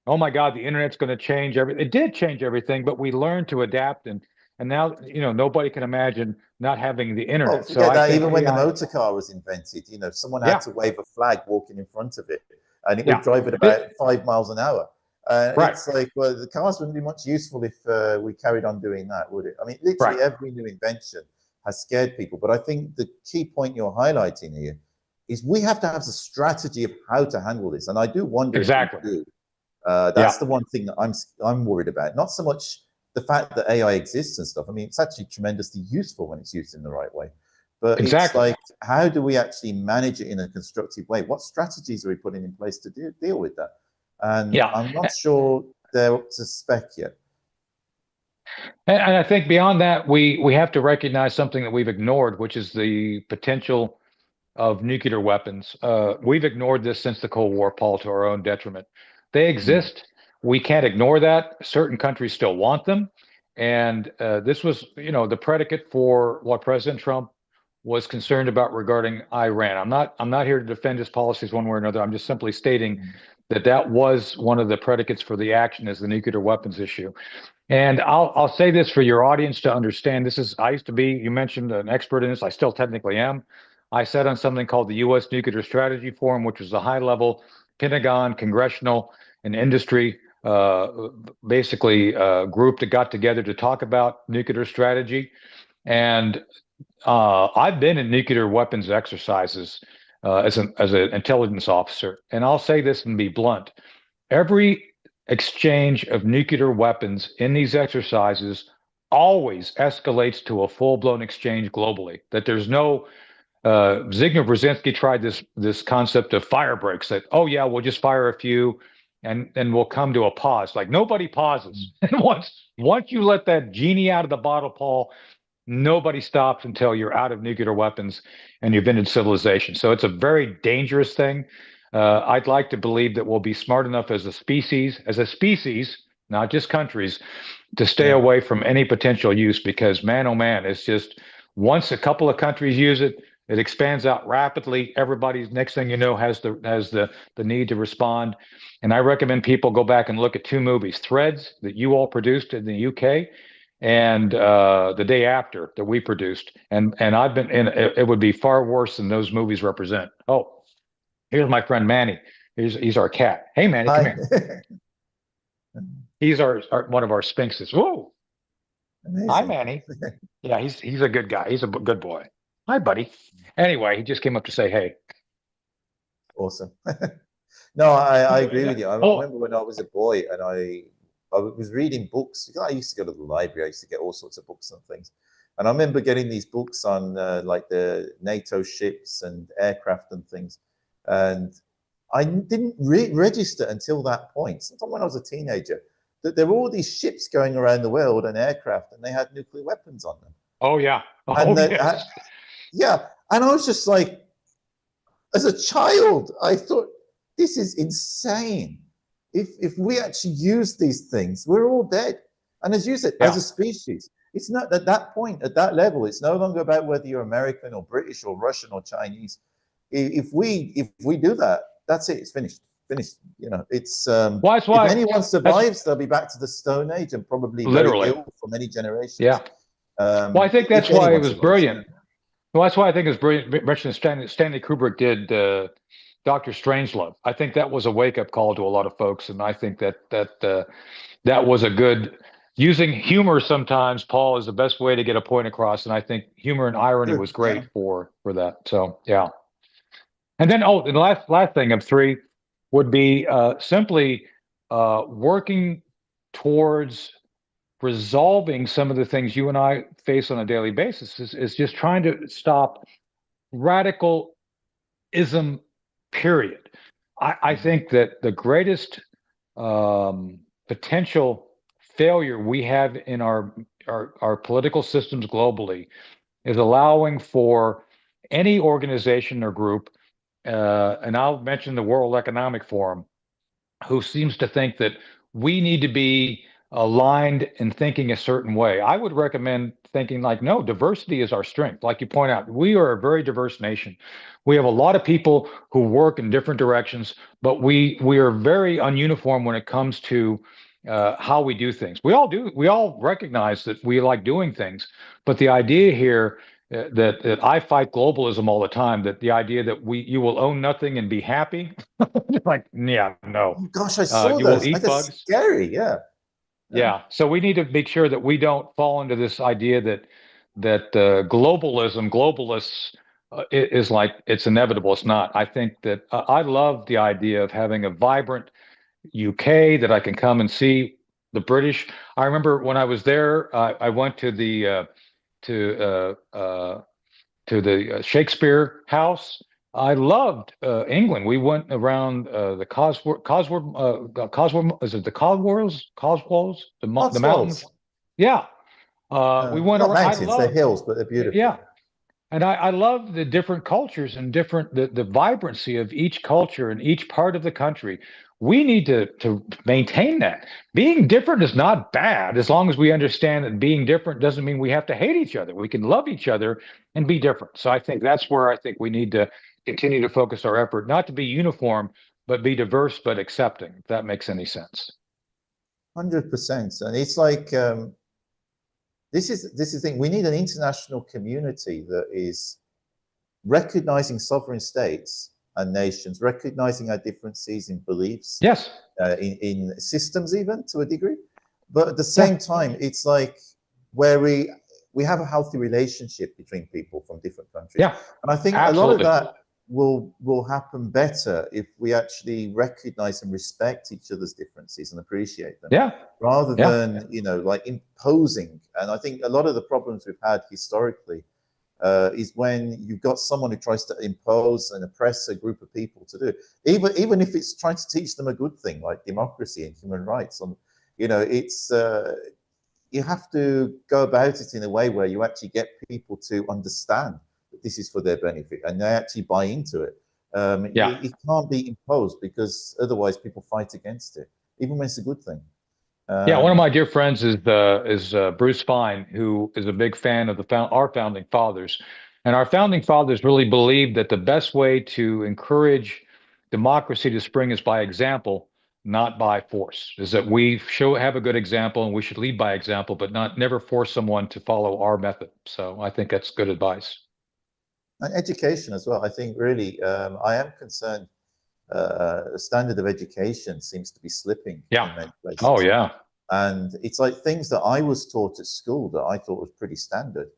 oh my God, the internet's going to change everything. It did change everything, but we learned to adapt, and now nobody can imagine not having the Well, internet. So forget I that. think Even when the AI, motor car was invented, someone had yeah, to wave a flag walking in front of it, and it would yeah, drive at about 5 miles an hour. right, It's like, well, the cars wouldn't be much useful if we carried on doing that, would it? I mean, right, literally every new invention has scared people. But I think the key point you're highlighting here is we have to have a strategy of how to handle this, and I do wonder if we exactly, do. yeah, That's the one thing that I'm worried about. Not so much the fact that AI exists and stuff. I mean, it's actually tremendously useful when it's used in the right way. But it's exactly. like, how do we actually manage it in a constructive way? What strategies are we putting in place to deal with that? And Yeah. I'm not sure they're up to spec yet. And I think beyond that, we have to recognize something that we've ignored, which is the potential of nuclear weapons. We've ignored this since the Cold War, Paul, to our own detriment. They Mm. exist. We can't ignore that. Certain countries still want them. And this was, the predicate for what President Trump was concerned about regarding Iran. I'm not here to defend his policies one way or another. I'm just simply stating that that was one of the predicates for the action, is the nuclear weapons issue. And I'll say this for your audience to understand. I used to be, you mentioned, an expert in this. I still technically am. I sat on something called the U.S. Nuclear Strategy Forum, which was a high-level Pentagon, congressional, and industry basically group that got together to talk about nuclear strategy. And I've been in nuclear weapons exercises as an intelligence officer. And I'll say this and be blunt. Every exchange of nuclear weapons in these exercises always escalates to a full-blown exchange globally. That there's no Zygmunt Brzezinski tried this concept of fire breaks. That, oh yeah, we'll just fire a few, and then we'll come to a pause. Like, nobody pauses. And once you let that genie out of the bottle, Paul, nobody stops until you're out of nuclear weapons and you've been in civilization. So it's a very dangerous thing. I'd like to believe that we'll be smart enough as a species, not just countries, to stay Yeah. away from any potential use, because man, oh man, it's just, once a couple of countries use it, It expands out rapidly. Everybody's next thing you know has the need to respond. And I recommend people go back and look at two movies, Threads that you all produced in the UK, and The Day After that we produced. And I've been in it would be far worse than those movies represent. Oh, here's my friend Manny. He's our cat. Hey Manny, come here. He's our one of our sphinxes. Whoa. Hi, Amazing. Manny. Yeah, he's a good guy. He's a good boy. Hi, buddy. Anyway, he just came up to say hey. Awesome. No, I Anyway, agree yeah. with you. I Oh, remember when I was a boy and I was reading books. I used to go to the library. I used to get all sorts of books and things. And I remember getting these books on like the NATO ships and aircraft and things. And I didn't register until that point, sometime when I was a teenager, that there were all these ships going around the world and aircraft, and they had nuclear weapons on them. oh yeah. And Oh yes. yeah, and I was just like, as a child, I thought, this is insane. If we actually use these things, we're all dead. And as you said, Yeah. as a species, it's not at that point, at that level, it's no longer about whether you're American or British or Russian or Chinese. If we do that, that's it. It's finished. Finished. You know, it's Well, that's why if anyone survives, they'll be back to the Stone Age and probably very literally. ill for many generations. Yeah. Well, I think that's If why it anyone was survives. brilliant. Well, that's why I think it's brilliant. Mentioned Stanley Kubrick did Doctor Strangelove. I think that was a wake up call to a lot of folks, and I think that was a good using humor sometimes. Paul is the best way to get a point across, and I think humor and irony Good. was great for that. So yeah. And then the last thing of three would be simply working towards resolving some of the things you and I face on a daily basis is just trying to stop radicalism, period. I think that the greatest potential failure we have in our political systems globally is allowing for any organization or group, and I'll mention the World Economic Forum, who seems to think that we need to be aligned in thinking a certain way. I would recommend thinking like, no, diversity is our strength. Like you point out, we are a very diverse nation. We have a lot of people who work in different directions, but we are very ununiform when it comes to how we do things. We all recognize that we like doing things, but the idea here that I fight globalism all the time, that the idea that you will own nothing and be happy, like, yeah, no. Oh, gosh, I saw You will those. eat That's bugs. scary. Yeah. Yeah. So we need to make sure that we don't fall into this idea that globalists is like it's inevitable. It's not. I think that I love the idea of having a vibrant UK that I can come and see the British. I remember when I was there, I went to the to Shakespeare House. I loved England. We went around the Cosworth, is it the Coswolds, the mountains? Cotswolds. Yeah. We went Not around. I mountains, they're love, hills, but they're beautiful. yeah. And I love the different cultures and the vibrancy of each culture in each part of the country. We need to maintain that. Being different is not bad as long as we understand that being different doesn't mean we have to hate each other. We can love each other and be different. So I think that's where I think we need to continue to focus our effort, not to be uniform, but be diverse but accepting, if that makes any sense. 100%. And it's like this is the thing. We need an international community that is recognizing sovereign states and nations, recognizing our differences in beliefs, Yes. In systems, even to a degree. But at the same time, it's like where we have a healthy relationship between people from different countries. Yeah. And I think Absolutely. a lot of that will happen better if we actually recognize and respect each other's differences and appreciate them. Yeah. Rather than, like imposing. And I think a lot of the problems we've had historically is when you've got someone who tries to impose and oppress a group of people to do it, even if it's trying to teach them a good thing like democracy and human rights. It's you have to go about it in a way where you actually get people to understand that this is for their benefit and they actually buy into it. It can't be imposed because otherwise people fight against it, even when it's a good thing. Yeah, one of my dear friends is Bruce Fine, who is a big fan of our founding fathers, And our founding fathers really believed that the best way to encourage democracy to spring is by example, not by force. Is that we have a good example and we should lead by example, but never force someone to follow our method. So I think that's good advice. And education as well. I think really, I am concerned. The standard of education seems to be slipping Yeah. in many places. Oh yeah. And it's like things that I was taught at school that I thought was pretty standard.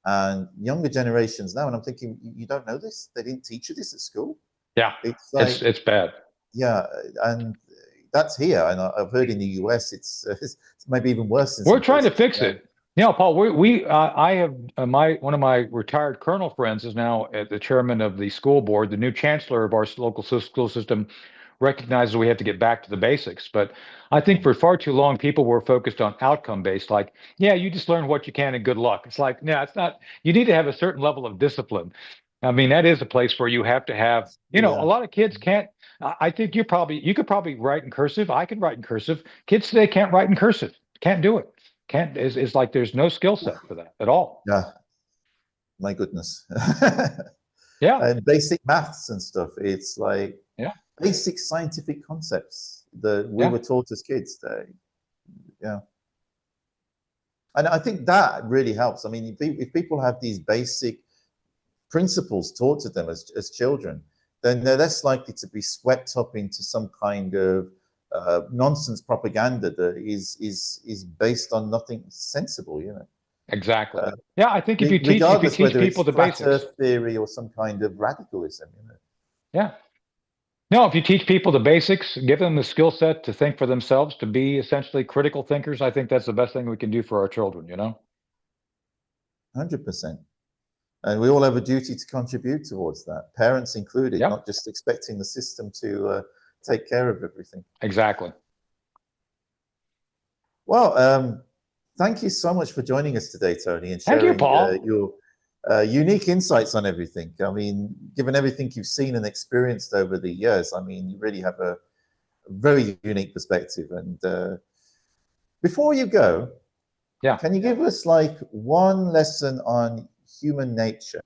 And younger generations now, and I'm thinking, you don't know this? They didn't teach you this at school? Yeah. It's like, it's bad. yeah, and that's here. And I've heard in the US, it's maybe even worse. We're trying to fix it. You know, Paul, I have one of my retired colonel friends is now the chairman of the school board. The new chancellor of our local school system recognizes we have to get back to the basics. But I think for far too long, people were focused on outcome based, like, yeah, you just learn what you can and good luck. It's like, no, it's not. You need to have a certain level of discipline. I mean, that is a place where you have to have, a Yeah. lot of kids can't. I think you could probably write in cursive. I can write in cursive. Kids today can't write in cursive. Can't do it. Can't. It's like there's no skill set for that at all. Yeah. My goodness. Yeah. And basic maths and stuff. It's like Yeah. basic scientific concepts that we were taught as kids. Yeah. And I think that really helps. I mean, if people have these basic principles taught to them as children, then they're less likely to be swept up into some kind of nonsense propaganda that is based on nothing sensible, Exactly. Yeah, I think if you teach whether people it's the flat basics. Earth theory or some kind of radicalism, Yeah. No, if you teach people the basics, give them the skill set to think for themselves, to be essentially critical thinkers, I think that's the best thing we can do for our children, 100%. And we all have a duty to contribute towards that, parents included, not just expecting the system to take care of everything. Exactly. Well, thank you so much for joining us today, Tony, and Thank you, sharing Paul. your unique insights on everything. I mean, given everything you've seen and experienced over the years, I mean, you really have a very unique perspective. And before you go, can you give us like one lesson on human nature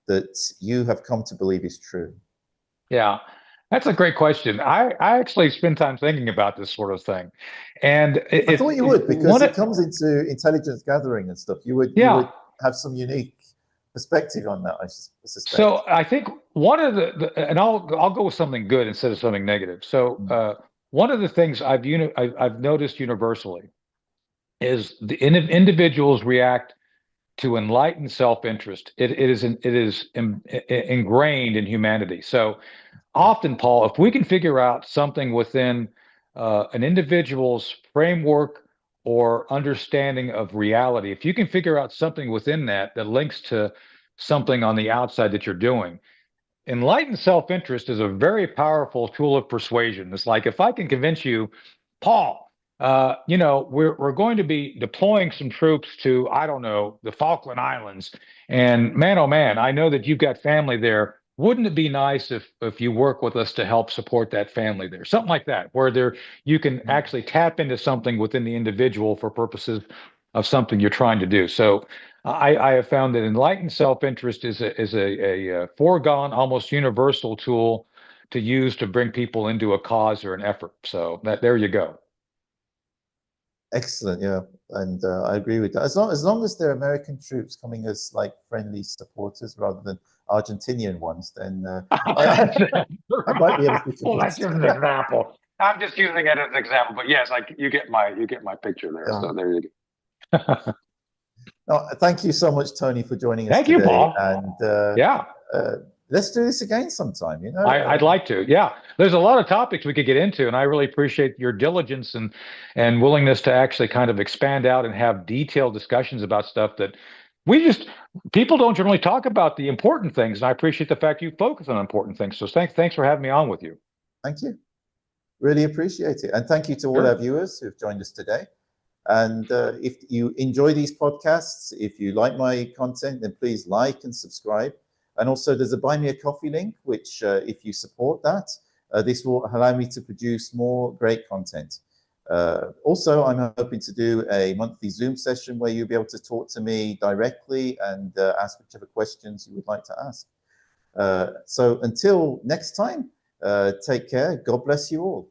that you have come to believe is true? Yeah, that's a great question. I actually spend time thinking about this sort of thing, and I thought you would, because it comes into intelligence gathering and stuff. You would have some unique perspective on that, I suspect. So I think one of and I'll go with something good instead of something negative. So one of the things I've noticed universally is the individuals react to enlightened self-interest. It is ingrained in humanity. So often, Paul, if we can figure out something within an individual's framework or understanding of reality, if you can figure out something within that links to something on the outside that you're doing, enlightened self-interest is a very powerful tool of persuasion. It's like, if I can convince you, Paul, we're going to be deploying some troops to, I don't know, the Falkland Islands, and man, oh man, I know that you've got family there. Wouldn't it be nice if you work with us to help support that family there? Something like that, where you can actually tap into something within the individual for purposes of something you're trying to do. So I have found that enlightened self-interest is a foregone, almost universal tool to use to bring people into a cause or an effort. So there you go. Excellent, yeah, and I agree with that. As long as they're American troops coming as like friendly supporters rather than Argentinian ones, then I might be able to. Well, that's just an example. I'm just using it as an example, but yes, you get my picture there. Yeah. So there you go. No, thank you so much, Tony, for joining us today. Thank you, Paul. And let's do this again sometime. I'd like to. Yeah, there's a lot of topics we could get into, and I really appreciate your diligence and willingness to actually kind of expand out and have detailed discussions about stuff that people don't generally talk about the important things. And I appreciate the fact you focus on important things. So thanks for having me on with you. Thank you. Really appreciate it, and thank you to all our viewers who've joined us today. And if you enjoy these podcasts, if you like my content, then please like and subscribe. And also there's a Buy Me a Coffee link, which if you support that, this will allow me to produce more great content. Also, I'm hoping to do a monthly Zoom session where you'll be able to talk to me directly and ask whichever questions you would like to ask. So until next time, take care. God bless you all.